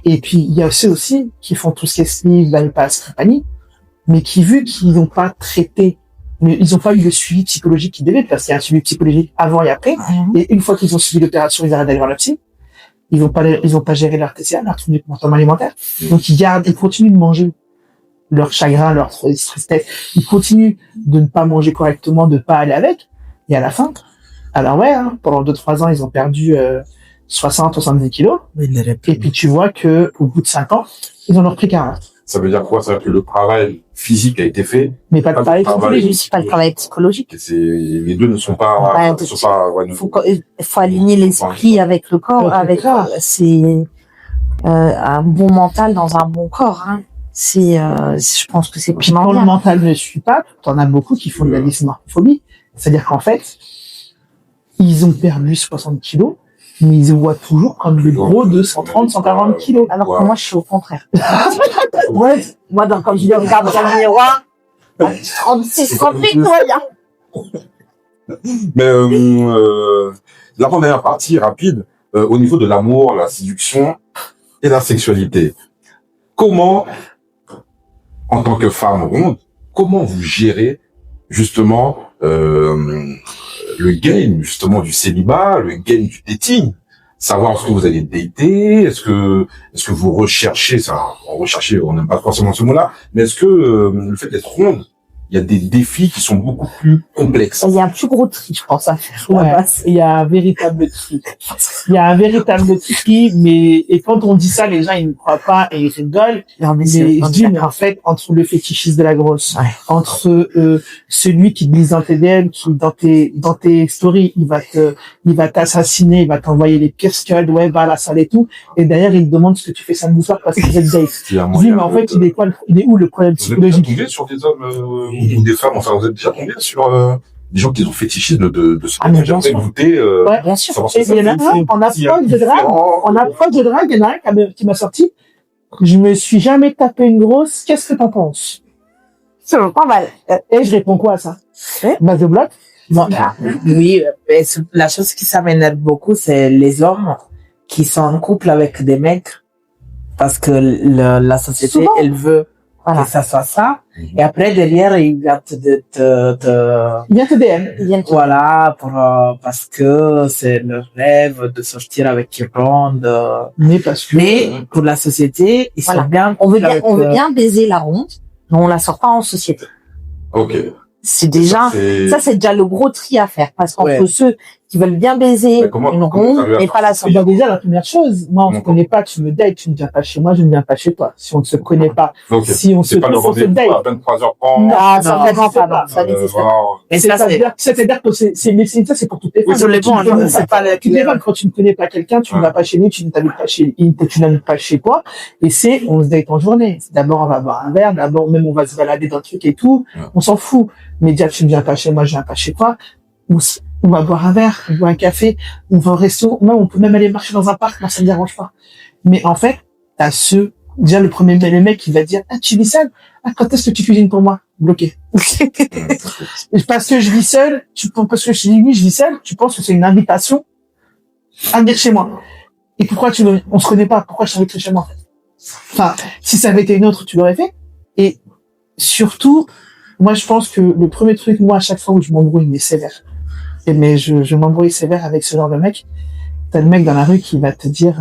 Et puis, il y a ceux aussi qui font tout ce qui est sleeve, bypass, compagnie, mais qui, vu qu'ils n'ont pas traité, mais ils n'ont pas eu le suivi psychologique qu'ils devaient, parce qu'il y a un suivi psychologique avant et après, et une fois qu'ils ont suivi l'opération, ils arrêtent d'aller voir le psy. Ils ont pas géré leur TCA, leur trouble du comportement alimentaire. Donc, ils continuent de manger leur chagrin, leur stress test. Ils continuent de ne pas manger correctement, de ne pas aller avec. Et à la fin, alors ouais, pendant 2-3 ans, ils ont perdu 60-70 kilos. Et puis tu vois que au bout de 5 ans, ils en ont repris 40. Ça veut dire quoi? Ça veut dire que le travail physique a été fait, Mais pas de travail psychologique. C'est pas le travail psychologique. les deux ne sont pas, Faut aligner l'esprit avec le corps, c'est un bon mental dans un bon corps, hein. Je pense que c'est Puis quand le mental ne suit pas, t'en as beaucoup qui font de la dysmorphophobie. C'est-à-dire qu'en fait, ils ont perdu 60 kilos, mais ils se voient toujours comme le gros de 130-140 kilos. Alors que moi, je suis au contraire. Ouais, moi, quand je les regarde dans le miroir, 36, 38, Mais la première partie rapide, au niveau de l'amour, la séduction et la sexualité. Comment, en tant que femme ronde, comment vous gérez justement le game justement du célibat, le game du dating, savoir est-ce que vous allez dater, est-ce que vous recherchez ça, on n'aime pas forcément ce mot-là, mais est-ce que le fait d'être ronde, il y a des défis qui sont beaucoup plus complexes. Il y a un plus gros tri, je pense, à faire. Ouais, il y a un véritable tri. Il y a un véritable tri, et quand on dit ça, les gens, ils ne croient pas et ils rigolent. Non, mais je dis, mais en fait, entre le fétichiste de la grosse, entre celui qui te glisse dans tes DM, qui dans tes stories, il va t'assassiner, il va t'envoyer les pires scuds, ouais, va à la salle et tout, et derrière, il te demande ce que tu fais samedi soir parce que vous êtes date. Je dis, mais en fait, il est où le problème psychologique? Vous êtes tombé sur des hommes ou des femmes, enfin, vous êtes déjà tombé sur des gens qui ont fétichisme de se faire goûter, ouais, bien sûr. Il y en a un, en approche de drague, il y en a un qui m'a sorti. Je me suis jamais tapé une grosse, qu'est-ce que t'en penses? C'est pas mal. Et je réponds quoi à ça? Base de bloc? Bon, oui, la chose qui ça m'énerve beaucoup, c'est les hommes qui sont en couple avec des mecs parce que la société, souvent, elle veut que ça soit ça. Et après, derrière, il vient il vient te DM. Voilà, parce que c'est leur rêve de sortir avec une ronde. Mais pour la société, ils sont bien. On veut bien baiser la ronde, mais on la sort pas en société. Ok. C'est déjà, c'est déjà le gros tri à faire. Parce qu'entre ceux qui veulent bien baiser une ronde et pas la sortir. Déjà, la première chose, moi, on se connaît pas, tu me dates, tu ne viens pas chez moi, je ne viens pas chez toi. Si on ne se connaît pas, si on se date. À 23h30. Non, ça vraiment pas, ça n'existe pas. Et c'est-à-dire que ça, c'est pour toutes les femmes. C'est pas toutes les femmes. Quand tu ne connais pas quelqu'un, tu ne vas pas chez lui, tu n'invites pas chez toi. Et on se date en journée. D'abord, on va boire un verre, d'abord, même on va se balader dans le truc et tout. On s'en fout. Mais dire, tu ne viens pas chez moi, je viens pas chez toi. On va boire un verre, on boit un café, on va au resto, même on peut même aller marcher dans un parc, moi ça me dérange pas. Mais en fait, t'as déjà le mec qui va dire, tu vis seul? Quand est-ce que tu cuisines pour moi? Bloqué. Parce que je vis seul, parce que je dis oui, je vis seul, tu penses que c'est une invitation à venir chez moi. Et pourquoi on se connaît pas, pourquoi je t'inviterais chez moi? Enfin, si ça avait été une autre, tu l'aurais fait. Et surtout, moi, je pense que le premier truc, moi, à chaque fois où je m'embrouille, mais sévère, mais je m'embrouille sévère avec ce genre de mec, t'as le mec dans la rue qui va te dire,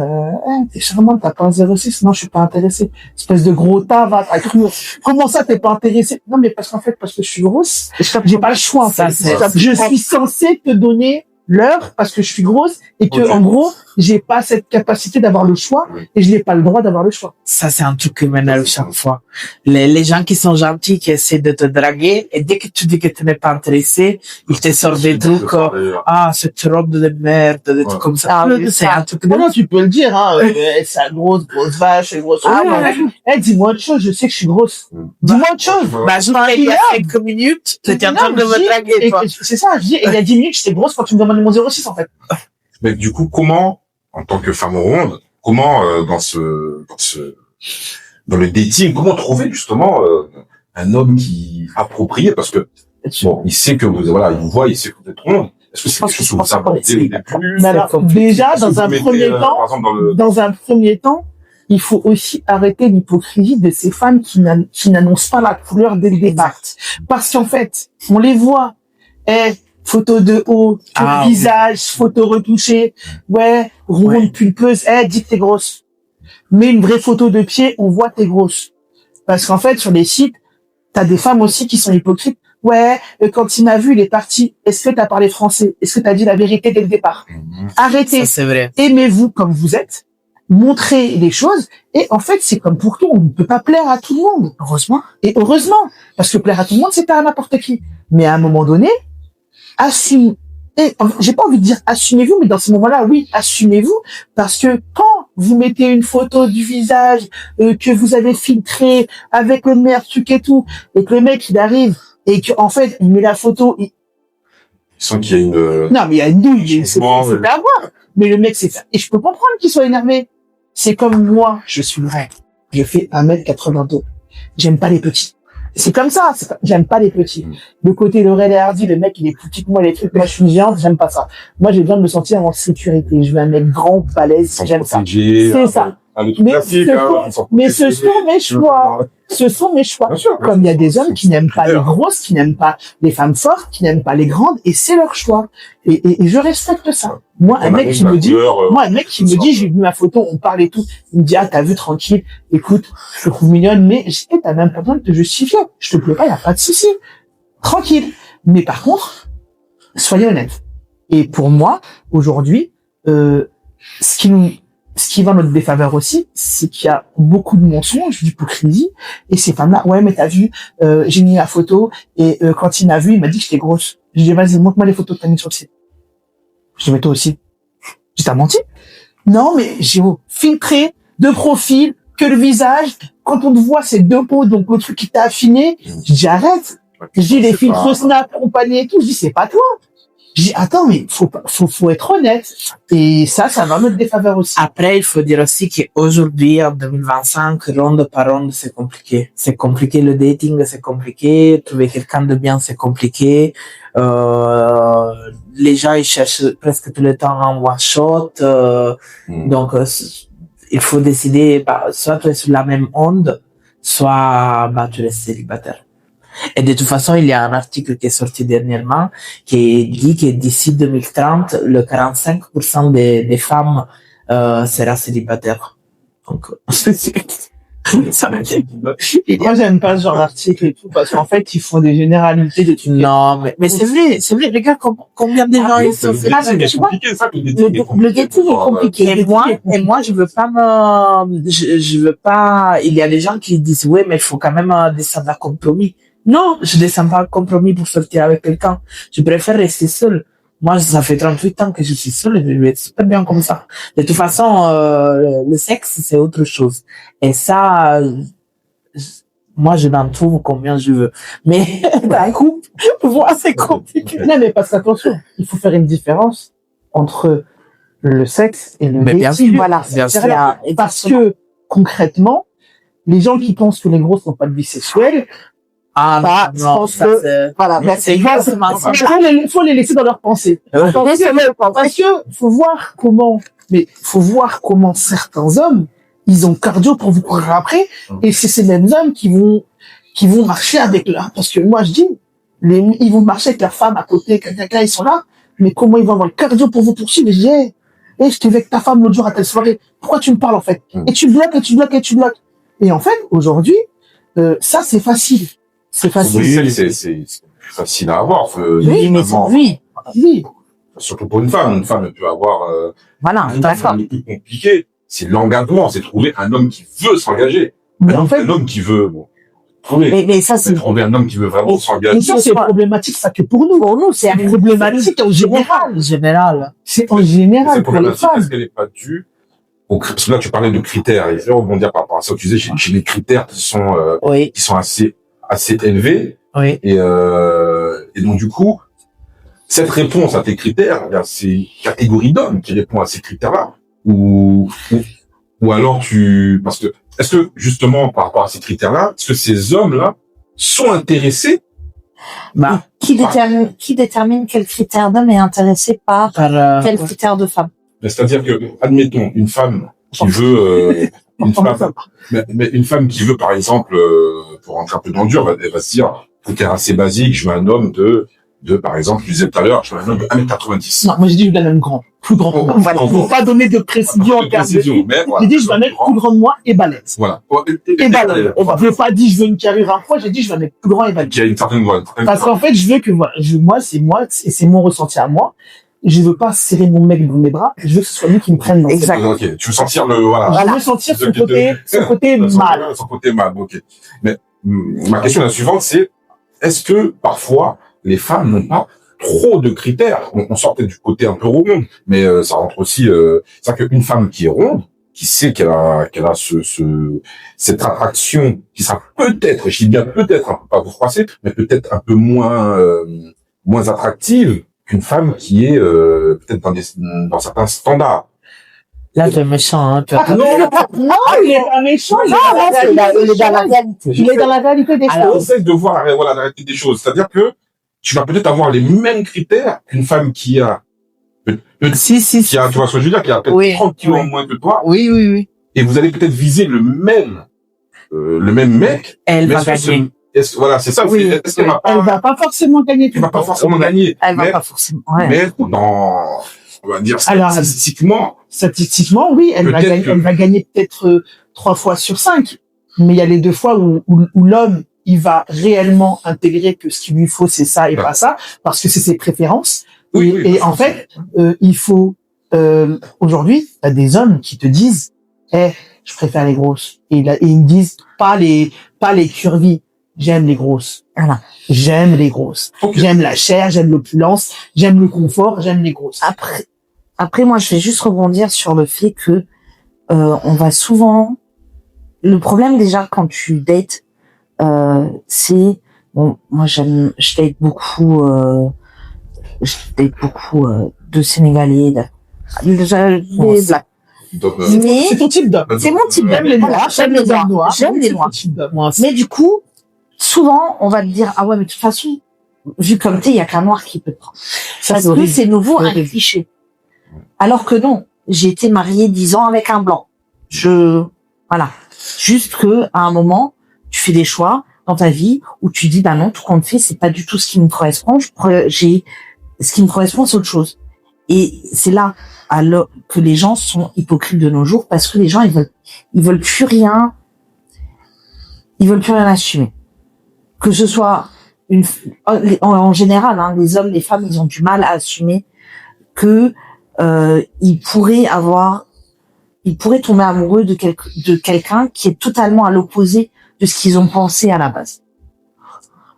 t'es charmante, t'as pas un 06, non, je suis pas intéressé. Espèce de gros tas, va, t'as cru. Comment ça, t'es pas intéressé? Non, mais parce que je suis grosse, j'ai pas le choix, en fait. Je suis censé te donner l'heure parce que je suis grosse et que, en gros, j'ai pas cette capacité d'avoir le choix et je n'ai pas le droit d'avoir le choix. Ça, c'est un truc qui m'énerve chaque fois. Les gens qui sont gentils, qui essaient de te draguer, et dès que tu dis que tu n'es pas intéressé, ils te sortent des trucs, cette robe de merde, des trucs comme ça. C'est un truc non, tu peux le dire, c'est une grosse vache, grosse. Dis-moi autre chose, je sais que je suis grosse. Dis-moi autre chose. Il y a 5 minutes, tu étais en train de me draguer, toi. C'est ça, je dis, il y a 10 minutes, j'étais grosse quand tu me demandes mon 06, en fait. Mais du coup, comment, en tant que femme ronde, comment dans dans le dating, comment trouver justement un homme qui approprié, parce que bon, il sait que voilà, il vous voit, il sait que vous êtes rond. Est-ce que c'est quelque chose que vous abordez dès le début? Mais alors, déjà, Est-ce que dans un vous mettez, premier temps, par exemple, dans le... dans un premier temps, il faut aussi arrêter l'hypocrisie de ces femmes qui n'annoncent pas la couleur dès le départ. Parce qu'en fait, on les voit. Photo de haut, visage, photo retouchée. Ouais, ronde, pulpeuse. Dis que t'es grosse. Mais une vraie photo de pied, on voit que t'es grosse. Parce qu'en fait, sur les sites, t'as des femmes aussi qui sont hypocrites. Ouais, quand il m'a vu, il est parti. Est-ce que t'as parlé français? Est-ce que t'as dit la vérité dès le départ? Arrêtez. Ça, c'est vrai. Aimez-vous comme vous êtes. Montrez les choses. Et en fait, c'est comme pour tout. On ne peut pas plaire à tout le monde. Heureusement. Et heureusement. Parce que plaire à tout le monde, c'est pas à n'importe qui. Mais à un moment donné, assumez. Et j'ai pas envie de dire assumez-vous, mais dans ce moment-là, oui, assumez-vous. Parce que quand vous mettez une photo du visage que vous avez filtré avec le meilleur truc et tout, et que le mec, il arrive et qu'en fait, il met la photo, Il sent qu'il y a une... non, mais il y a une douille, c'est pas changement, à voir. Mais le mec, c'est ça. Et je peux comprendre qu'il soit énervé. C'est comme moi, je suis vrai. Je fais 1m82. J'aime pas les petits. C'est comme ça. J'aime pas les petits. Le côté Laurel et Hardy, le mec, il est plus petit que moi, les trucs. Moi, je suis une géante, j'aime pas ça. Moi, j'ai besoin de me sentir en sécurité. Je veux un mec grand, balèze, j'aime ça. C'est ça. Le truc classique, Mais ce sont mes choix. Ce sont mes choix. Bien sûr. Comme il y a des hommes qui n'aiment pas les grosses, qui n'aiment pas les femmes fortes, qui n'aiment pas les grandes, et c'est leur choix. Et je respecte ça. Moi, un mec qui me dit, j'ai vu ma photo, on parle et tout, il me dit, t'as vu, tranquille, écoute, je te trouve mignonne, mais t'as même pas besoin de te justifier. Je te plais pas, y a pas de souci. Tranquille. Mais par contre, soyez honnête. Et pour moi, aujourd'hui, ce qui va en notre défaveur aussi, c'est qu'il y a beaucoup de mensonges, d'hypocrisie, et ces femmes-là, ouais, mais t'as vu, j'ai mis la photo, et quand il m'a vu, il m'a dit que j'étais grosse. Je dis, vas-y, montre-moi les photos que t'as mis sur le site. Je dis, mais toi aussi. Je dis, t'as menti? Non, mais j'ai filtré, de profil, que le visage, quand on te voit, c'est deux peaux, donc le truc qui t'a affiné, je dis, arrête. Je dis, les filtres Snap, compagnie et tout, je dis, c'est pas toi. Je dis, attends, mais faut être honnête. Et ça va me défaveur aussi. Après, il faut dire aussi qu'aujourd'hui, en 2025, ronde par ronde, c'est compliqué. C'est compliqué le dating, c'est compliqué. Trouver quelqu'un de bien, c'est compliqué. Les gens, ils cherchent presque tout le temps un one shot. Donc, il faut décider, soit tu es sur la même onde, soit, tu restes célibataire. Et de toute façon, il y a un article qui est sorti dernièrement qui dit que d'ici 2030, le 45% des femmes sera célibataire. Donc, ça va être... Moi, j'aime pas ce genre d'article et tout, parce qu'en fait, ils font des généralités de trucs. Non, mais c'est vrai, regarde combien de gens ils sont fait. Le dating est compliqué. Et moi, je veux pas, il y a des gens qui disent, ouais, mais il faut quand même descendre à compromis. Non, je descends pas à compromis pour sortir avec quelqu'un. Je préfère rester seule. Moi, ça fait 38 ans que je suis seule et je vais être super bien comme ça. De toute façon, le sexe, c'est autre chose. Et ça, moi, je n'en trouve combien je veux. Mais d'un coup, voir, c'est compliqué. Non, mais parce qu'attention, il faut faire une différence entre le sexe et le dating. Bien sûr, voilà, bien sûr. Parce que, concrètement, les gens qui pensent que les grosses n'ont pas de vie sexuelle, non, je pense que, voilà, c'est exactement ça. Il faut les laisser dans leur pensée. Parce que, faut voir comment certains hommes, ils ont cardio pour vous courir après, et c'est ces mêmes hommes qui vont marcher avec leur, parce que moi, je dis, ils vont marcher avec leur femme à côté, quelqu'un, ils sont là, mais comment ils vont avoir le cardio pour vous poursuivre? Et je dis, je t'ai vu avec ta femme l'autre jour à telle soirée, pourquoi tu me parles, en fait? Et tu bloques, et tu bloques, et tu bloques. Et en fait, aujourd'hui, ça, c'est facile. C'est facile. Oui, c'est facile à avoir. Oui, mais oui. Surtout pour une femme. Une femme ne peut avoir, voilà, d'accord. Le plus compliqué, c'est l'engagement, c'est trouver un homme qui veut s'engager. En fait, un homme qui veut, trouver. Mais ça, c'est trouver un homme qui veut vraiment s'engager. Et ça, c'est problématique, ça que pour nous. Pour nous, c'est une problématique en général. C'est en général pour les femmes. Est-ce qu'elle n'est pas due parce que là, tu parlais de critères, et je vais rebondir par rapport à ça. Tu disais, j'ai des critères qui sont assez élevés. Oui. Et donc, du coup, cette réponse à tes critères, c'est une catégorie d'hommes qui répond à ces critères-là. Ou alors parce que est-ce que, justement, par rapport à ces critères-là, est-ce que ces hommes-là sont intéressés Bah, Qui détermine quel critère d'homme est intéressé par quel critère de femme? C'est-à-dire que, admettons, une femme qui veut, une femme qui veut, par exemple, pour rentrer un peu dans le dur, elle va se dire, c'est assez basique, je veux un homme de, par exemple, je disais tout à l'heure, je veux un homme de 1m90. Non, moi j'ai dit je veux un homme grand, plus grand que moi. Voilà. Je ne pas donner de précision en termes de type. mais voilà. J'ai dit je veux un mec plus grand que moi et balèze. Voilà. Et balèze. Je n'ai pas dit je veux une carrure un fois, j'ai dit je veux un mec plus grand et balèze. Qui a une certaine voix. Parce qu'en fait, je veux que moi, et c'est mon ressenti à moi. Je veux pas serrer mon mec dans mes bras, je veux que ce soit lui qui me prenne dans ses bras. Ok, tu veux sentir le, voilà. Je veux sentir son côté mal. Son côté mal, ok. Mais, ma question la suivante, c'est, est-ce que, parfois, les femmes n'ont pas trop de critères? On sortait du côté un peu rond, mais ça rentre aussi, c'est-à-dire qu'une femme qui est ronde, qui sait qu'elle a cette attraction qui sera peut-être, je dis bien peut-être, un peu pas vous froisser, mais peut-être un peu moins attractive qu'une femme qui est peut-être dans certains standards. là, t'es méchant, hein, toi. Non, il est pas méchant, il est dans la réalité. Il est dans la réalité des On choses. essaie de voir la réalité des choses, c'est-à-dire que tu vas peut-être avoir les mêmes critères qu'une femme qui a Si. qui a, tu vois ce que je veux dire, qui a peut-être Oui, 30 kilos oui. en moins que toi, Oui. et vous allez peut-être viser le même mec. Elle mais va est-ce que gagner. voilà, c'est ça. Oui, Est-ce qu'elle oui. va Elle va pas forcément gagner. elle va pas forcément gagner, Elle va mais, pas forcément. Ouais. mais dans, on va dire, Alors, statistiquement, Statistiquement, oui, elle va gagner peut-être 3 fois sur 5. Mais il y a les 2 fois où l'homme, il va réellement intégrer que ce qu'il lui faut, c'est ça et pas ça, parce que c'est ses préférences. Et en fait, il faut, aujourd'hui, t'as des hommes qui te disent, je préfère les grosses. Et ils me disent, pas les curvis. J'aime les grosses. Voilà. J'aime les grosses. Okay. J'aime la chair, j'aime l'opulence, j'aime le confort, j'aime les grosses. Après, moi, je vais juste rebondir sur le fait que on va souvent. Le problème déjà quand tu dates, c'est bon. Moi, je date beaucoup de Sénégalais, des Blacks. donc, Mais C'est ton type d'homme. c'est mon type J'aime d'homme. les Voilà, noirs, j'aime les noirs. J'aime les C'est noirs. ton type d'homme. Moi aussi. Mais du coup, souvent, on va te dire, ah ouais, mais de toute façon, vu comme t'es, il y a qu'un noir qui peut te prendre. Ça, Parce c'est que horrible. c'est nouveau, C'est un horrible. cliché. Alors que non, j'ai été mariée 10 ans avec un blanc. Voilà. Juste que, à un moment, tu fais des choix dans ta vie où tu dis, bah non, tout compte fait, c'est pas du tout ce qui me correspond. Ce qui me correspond, c'est autre chose. Et c'est là, que les gens sont hypocrites de nos jours parce que les gens, ils veulent plus rien assumer. Que ce soit en général, hein, les hommes, les femmes, ils ont du mal à assumer que ils pourraient tomber amoureux de quelqu'un qui est totalement à l'opposé de ce qu'ils ont pensé à la base.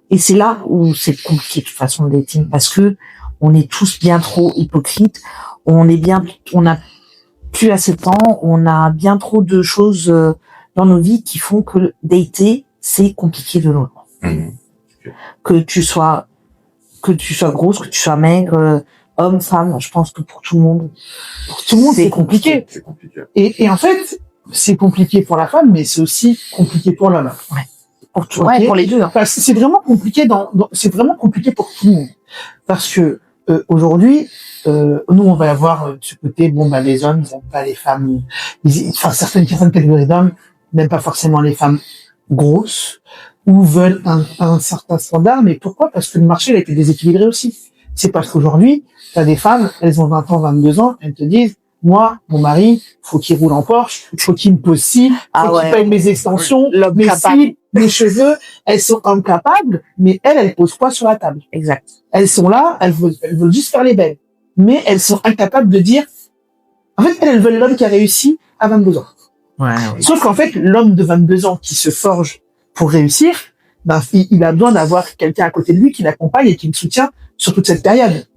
Et c'est là où c'est compliqué de toute façon le dating parce que on est tous bien trop hypocrites, on a plus assez de temps, on a bien trop de choses dans nos vies qui font que dater c'est compliqué de nos jours. Que tu sois grosse, que tu sois maigre, homme, femme, je pense que pour tout le monde c'est compliqué. c'est compliqué. Et en fait, c'est compliqué pour la femme, mais c'est aussi compliqué pour l'homme. Pour tout, Ok. ouais, pour les deux. Hein. Parce que c'est vraiment compliqué c'est vraiment compliqué pour tout le monde. Parce que aujourd'hui, nous on va avoir ce côté, les hommes ils n'aiment pas les femmes, certaines catégories d'hommes n'aiment pas forcément les femmes grosses ou veulent un certain standard. Mais pourquoi? Parce que le marché il a été déséquilibré aussi. C'est parce qu'aujourd'hui, t'as des femmes, elles ont 20 ans, 22 ans, elles te disent, moi, mon mari, faut qu'il roule en Porsche, faut qu'il me pose ci, faut qu'il paye mes extensions, L'homme mes capable. cils, mes cheveux. Elles sont hommes capables, mais elles posent quoi sur la table? Exact. Elles sont là, elles veulent juste faire les belles. Mais elles sont incapables de dire, en fait, elles veulent l'homme qui a réussi à 22 ans. Ouais. Sauf qu'en fait, l'homme de 22 ans qui se forge pour réussir, il a besoin d'avoir quelqu'un à côté de lui qui l'accompagne et qui le soutient sur toute cette période.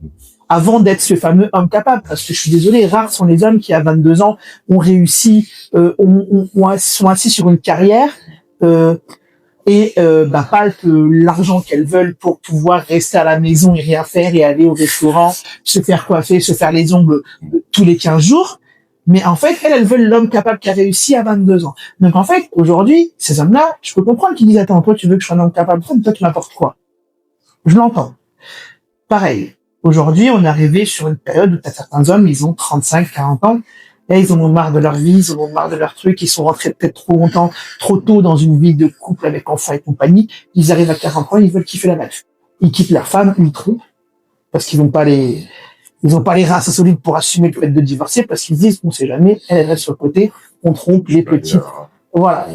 Avant d'être ce fameux homme capable. Parce que je suis désolé, rares sont les hommes qui, à 22 ans, ont réussi, sont assis sur une carrière, palpent l'argent qu'elles veulent pour pouvoir rester à la maison et rien faire et aller au restaurant, se faire coiffer, se faire les ongles tous les 15 jours. Mais en fait, elles veulent l'homme capable qui a réussi à 22 ans. Donc en fait, aujourd'hui, ces hommes-là, je peux comprendre qu'ils disent, attends, toi, tu veux que je sois un homme capable, toi, tu m'apportes quoi? Je l'entends. Pareil. Aujourd'hui, on est arrivé sur une période où t'as certains hommes, ils ont 35, 40 ans, et ils en ont marre de leur vie, ils en ont marre de leur truc, ils sont rentrés peut-être trop longtemps, trop tôt dans une vie de couple avec enfants et compagnie, ils arrivent à 40 ans, ils veulent kiffer la life. Ils quittent leur femme, ils trompent, parce qu'ils n'ont pas les reins assez solides pour assumer le fait de divorcer, parce qu'ils se disent, on sait jamais, elle reste sur le côté, on trompe les petites. Voilà.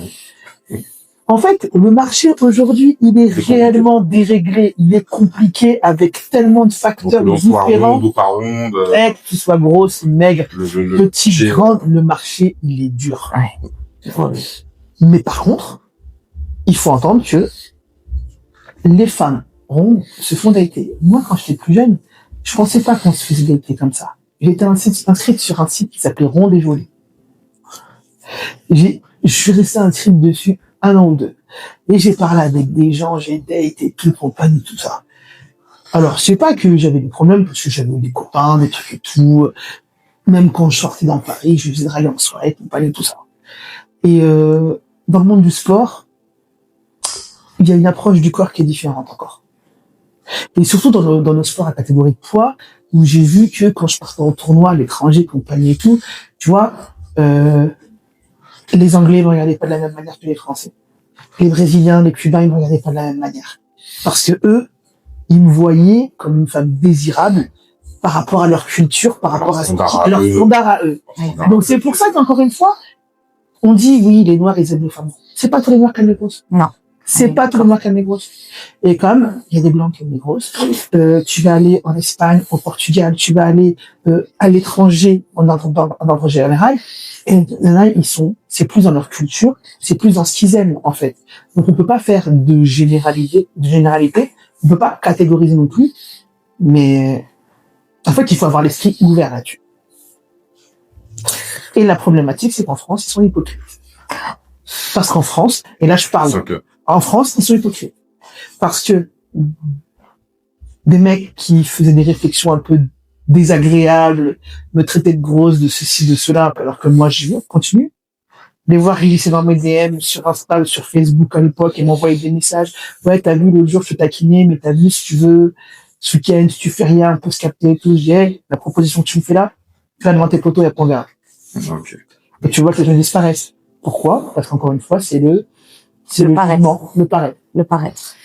En fait, le marché aujourd'hui, il est réellement déréglé, il est compliqué avec tellement de facteurs Donc, soit différents. ronde ou pas ronde. Que tu sois grosse, maigre, petit, marché, grand, le marché, il est dur. Ouais. Mais par contre, il faut entendre que les femmes rondes se font dater. Moi, quand j'étais plus jeune, je pensais pas qu'on se faisait dater comme ça. J'étais inscrite sur un site qui s'appelait Ronde et Jolie. Je suis resté inscrite dessus 1 an ou 2. Et j'ai parlé avec des gens, j'ai daté, tout compagnie, tout ça. Alors, c'est pas que j'avais des problèmes, parce que j'avais des copains, des trucs et tout. Même quand je sortais dans Paris, je faisais aller en soirée, compagnie, tout ça. Et dans le monde du sport, il y a une approche du corps qui est différente encore. Et surtout dans nos sports à catégorie de poids, où j'ai vu que quand je partais en tournoi, à l'étranger, compagnie et tout, tu vois, les Anglais ne me regardaient pas de la même manière que les Français. Les Brésiliens, les Cubains, ils me regardaient pas de la même manière. Parce que eux, ils me voyaient comme une femme désirable par rapport à leur culture, par rapport à leur standard à eux. Donc c'est pour ça qu'encore une fois, on dit oui, les Noirs, ils aiment les femmes. C'est pas tous les Noirs qui aiment les grosses. Non. C'est pas tous les Noirs qui aiment les grosses. Et comme il y a des Blancs qui aiment les grosses, tu vas aller en Espagne, au Portugal, tu vas aller à l'étranger, en ordre général, et là, c'est plus dans leur culture, c'est plus dans ce qu'ils aiment, en fait. Donc on peut pas faire de généralité, on peut pas catégoriser non plus, mais en fait, il faut avoir l'esprit ouvert là-dessus. Et la problématique, c'est qu'en France, ils sont hypocrites. Parce qu'en France, et là je parle, en France, ils sont hypocrites. Parce que des mecs qui faisaient des réflexions un peu désagréables, me traitaient de grosse, de ceci, de cela, alors que moi, je continue. Les voir glisser dans mes DM sur Insta, sur Facebook à l'époque, et m'envoyer des messages. Ouais, t'as vu, l'autre jour, je te taquinais, mais t'as vu, si tu veux, ce week-end, si tu fais rien, on peut se capter et tout. Je dis, hey, la proposition que tu me fais là, tu vas devant tes potos et après on verra. Okay. Et tu vois que les gens disparaissent. Pourquoi? Parce qu'encore une fois, c'est le paraître. Le paraître.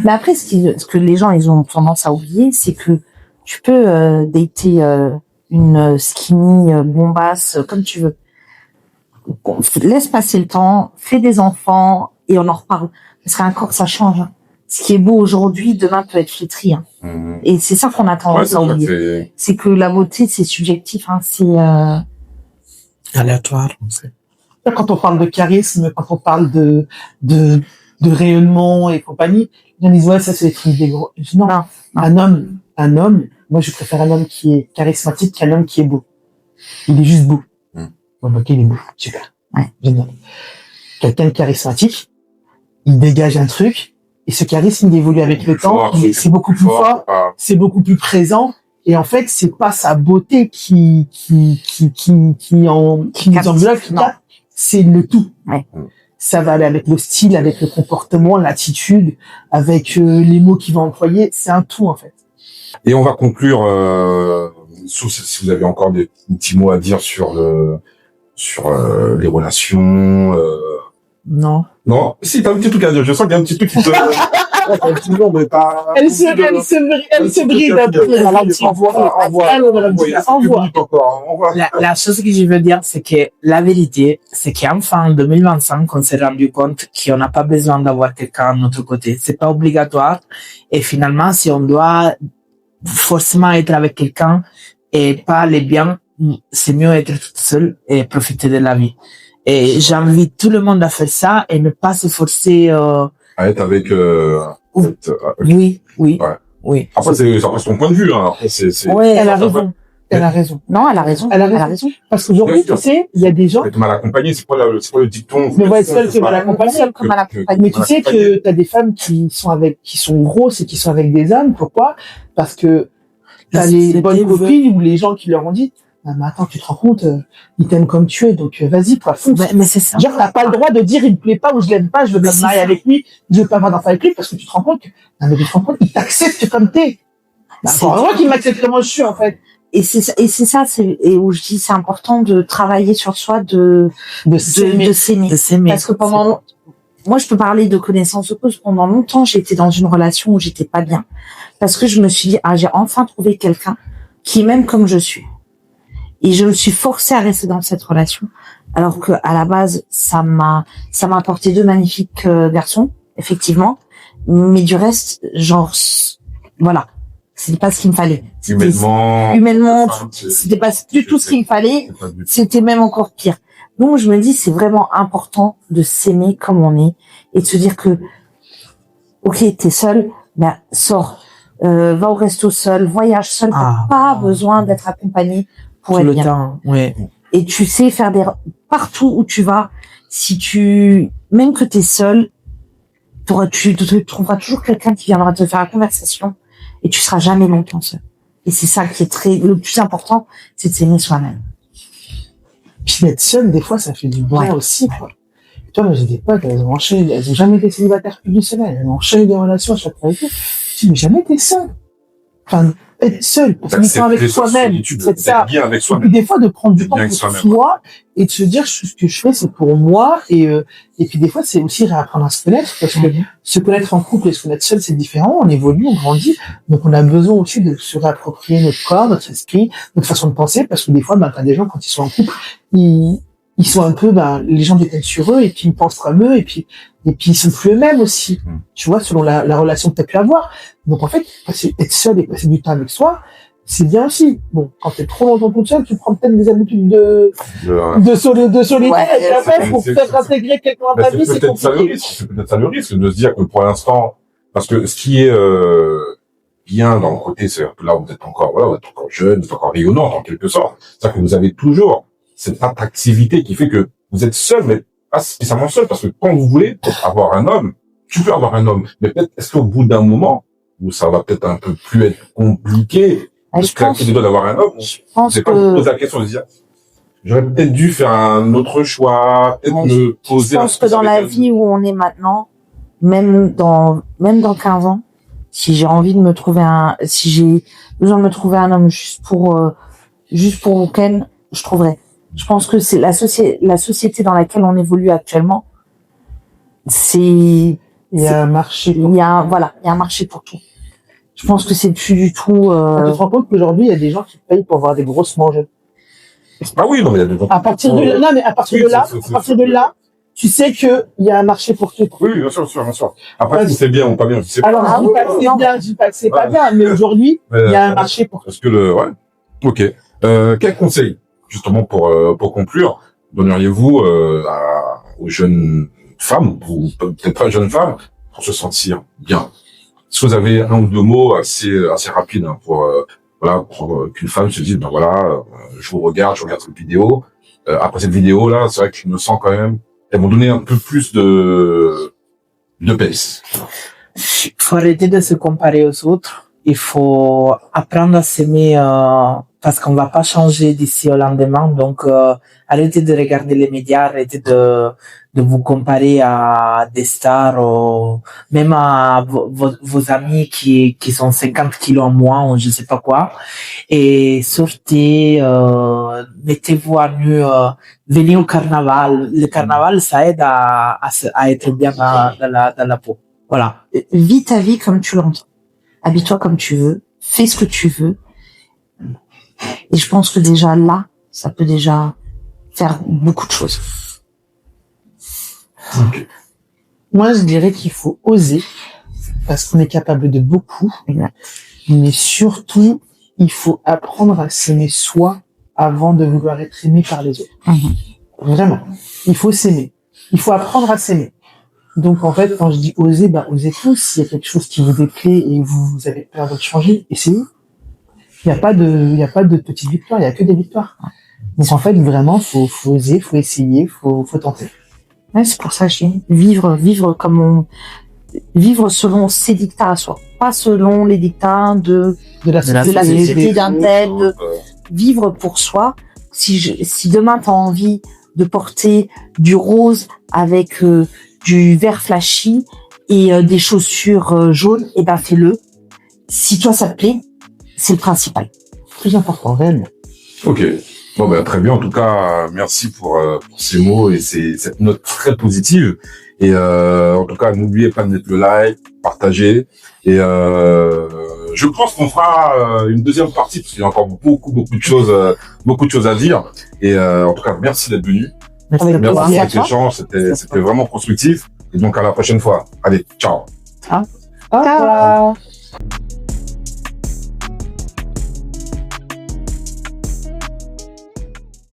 Mais après, ce que les gens, ils ont tendance à oublier, c'est que tu peux dater une skinny bombasse comme tu veux. Laisse passer le temps, fais des enfants et on en reparle. Parce qu'un corps, ça change. Ce qui est beau aujourd'hui, demain peut être flétri. Et c'est ça qu'on a tendance à oublier. C'est que la beauté, c'est subjectif. C'est aléatoire. Quand on parle de charisme, quand on parle de rayonnement et compagnie, les gens disent ouais, ça c'est des trucs des gros. Je dis non. Un homme, moi je préfère un homme qui est charismatique qu'un homme qui est beau. Il est juste beau. Bon, ok, il est beau. Super. Ouais. Génial. Quelqu'un de charismatique, il dégage un truc, et ce charisme, il évolue avec le temps, c'est beaucoup plus fort, c'est beaucoup plus présent, et en fait, c'est pas sa beauté qui nous enveloppe, c'est le tout. Ouais. Ça va aller avec le style, avec le comportement, l'attitude, avec les mots qu'il va employer, c'est un tout, en fait. Et on va conclure, si vous avez encore des petits mots à dire sur les relations. Non. Non, si, t'as un petit truc à dire. Je sens qu'il y a un petit truc qui te... Elle se bride un peu. La chose que je veux dire, c'est que la vérité, c'est qu'enfin, en 2025, on s'est rendu compte qu'on n'a pas besoin d'avoir quelqu'un à notre côté. C'est pas obligatoire. Et finalement, si on doit forcément être avec quelqu'un et pas aller bien, c'est mieux être toute seule et profiter de la vie. Et j'invite tout le monde à faire ça et ne pas se forcer à être avec oui. Ouais. Oui. Après c'est son point de vue hein. Après ouais, elle a raison. Elle a raison. Non, elle a raison. Elle a raison. Parce qu'aujourd'hui, tu sais, il y a des gens. Être mal accompagné, c'est pas le dicton. Mais ouais, seul que mal accompagné. Mais tu sais que t'as des femmes qui sont grosses et qui sont avec des hommes. Pourquoi? Parce que t'as les bonnes copines ou les gens qui leur ont dit, Non, mais attends, tu te rends compte, il t'aime comme tu es, donc vas-y, quoi, fonce. Mais c'est ça. Genre, t'as pas le droit de dire il me plaît pas ou je l'aime pas, je veux pas me marier avec lui, je veux pas avoir d'enfant avec lui, parce que tu te rends compte que, non, mais tu te rends compte, il t'accepte comme t'es. Bah, C'est vraiment qu'il m'accepte comment je suis, en fait. Et c'est ça, et où je dis, c'est important de travailler sur soi, de s'aimer. De s'aimer. Parce que moi, je peux parler de connaissance de cause. Pendant longtemps, j'étais dans une relation où j'étais pas bien. Parce que je me suis dit, j'ai enfin trouvé quelqu'un qui m'aime comme je suis. Et je me suis forcée à rester dans cette relation. Alors que, à la base, ça m'a apporté 2 magnifiques garçons, effectivement. Mais du reste, genre, voilà. C'était pas ce qu'il me fallait. Humainement, c'était pas du tout ce qu'il me fallait. C'était même encore pire. Donc, je me dis, c'est vraiment important de s'aimer comme on est et de se dire que, ok, t'es seul, ben, sors, va au resto seul, voyage seul, t'as pas besoin d'être accompagné pour tout être le bien. temps, ouais. Et tu sais faire partout où tu vas, même que t'es seul, tu trouveras toujours quelqu'un qui viendra te faire la conversation et tu seras jamais longtemps seul. Et c'est ça qui est le plus important, c'est de s'aimer soi-même. Puis d'être seul, des fois, ça fait du bien aussi, quoi. Toi, moi, j'ai des potes, elles ont jamais été célibataires plus d'une semaine. Elles ont enchaîné des relations à chaque fois. Je dis, mais jamais été seul. Enfin, être seul, pour finir avec soi-même. C'est ça. Bien avec Et soi-même. puis, des fois, de prendre du temps Bien avec pour soi-même. soi et de se dire, ce que je fais, c'est pour moi. Et puis, des fois, c'est aussi réapprendre à se connaître, parce que se connaître en couple et se connaître seul, c'est différent. On évolue, on grandit. Donc, on a besoin aussi de se réapproprier notre corps, notre esprit, notre façon de penser, parce que des fois, t'as des gens, quand ils sont en couple, ils sont un peu, les gens détiennent sur eux, et puis ils pensent comme eux, et puis ils sont plus eux-mêmes aussi. Tu vois, selon la relation que t'as pu avoir. Donc, en fait, être seul et passer du temps avec soi, c'est bien aussi. Bon, quand t'es trop longtemps toute seule, tu prends peut-être des habitudes de solitude, Ouais, et après, pour peut-être intégrer quelqu'un dans ta vie, c'est peut-être ça le compliqué. risque. C'est peut-être ça le risque de se dire que pour l'instant, parce que ce qui est bien dans le côté, c'est que là, vous êtes encore jeune, vous êtes encore rayonnante en quelque sorte. C'est-à-dire que vous avez toujours cette attractivité qui fait que vous êtes seul, mais pas spécialement seul, parce que quand vous voulez avoir un homme, tu peux avoir un homme, mais peut-être est-ce qu'au bout d'un moment où ça va peut-être un peu plus être compliqué, Je pense d'avoir un homme, c'est pas vous poser la question de dire, j'aurais peut-être dû faire un autre choix, peut-être me poser. Je pense que dans la vie où on est maintenant, même dans 15 ans, si j'ai besoin de me trouver un homme juste pour Ken, je trouverai. Je pense que c'est la société dans laquelle on évolue actuellement. Il y a un marché. Il y a un marché pour tout. Je pense que c'est plus du tout, Tu te rends compte qu'aujourd'hui, il y a des gens qui payent pour avoir des grosses mangettes. Ah oui, non, mais il y a des gens. À partir de là, tu sais que il y a un marché pour tout. Oui, bien sûr. Après, si c'est bien ou pas bien, je sais pas. Alors, je dis pas que c'est bien, je dis pas que c'est pas bien, mais aujourd'hui, il y a un marché pour tout. Parce que ok. Quel conseil, justement, pour conclure, donneriez-vous, aux jeunes femmes, ou peut-être pas jeunes femmes, pour se sentir bien? Est-ce que vous avez un ou 2 mots assez rapides, hein, pour qu'une femme se dise, je vous regarde, je regarde cette vidéo. Après cette vidéo-là, c'est vrai que je me sens quand même, elles m'ont donné un peu plus de pace. Il faut arrêter de se comparer aux autres. Il faut apprendre à s'aimer parce qu'on va pas changer d'ici au lendemain. Donc, arrêtez de regarder les médias, arrêtez de vous comparer à des stars ou même à vos amis qui sont 50 kilos en moins ou je sais pas quoi. Et sortez, mettez-vous à nu, venez au carnaval. Le carnaval, ça aide à être bien dans la peau. Voilà. vis ta vie comme tu l'entends. Habille-toi comme tu veux. Fais ce que tu veux. Et je pense que déjà là, ça peut déjà faire beaucoup de choses. Okay. Moi, je dirais qu'il faut oser, parce qu'on est capable de beaucoup. Exact. Mais surtout, il faut apprendre à s'aimer soi avant de vouloir être aimé par les autres. Vraiment. Il faut s'aimer. Il faut apprendre à s'aimer. Donc, en fait, quand je dis oser, osez tous. S'il y a quelque chose qui vous déplaît et vous avez peur de changer, essayez. Il n'y a pas de petites victoires, il n'y a que des victoires. Donc, en fait, vraiment, faut oser, faut essayer, faut tenter. Ouais, c'est pour ça que je dis vivre selon ses dictats à soi. Pas selon les dictats de De la société d'un tel, vivre pour soi. Si demain tu as envie de porter du rose avec du vert flashy et des chaussures jaunes, et ben fais-le. Si toi ça te plaît, c'est le principal. Plus important, réellement. Ok. Bon, ben, très bien. En tout cas, merci pour ces mots et cette note très positive. Et en tout cas, n'oubliez pas de mettre le like, partager. Et je pense qu'on fera une deuxième partie parce qu'il y a encore beaucoup de choses à dire. Et en tout cas, merci d'être venu. Avec Merci pour plaisir. cet échange. C'était vraiment constructif. Et donc à la prochaine fois. Allez, ciao. Au revoir.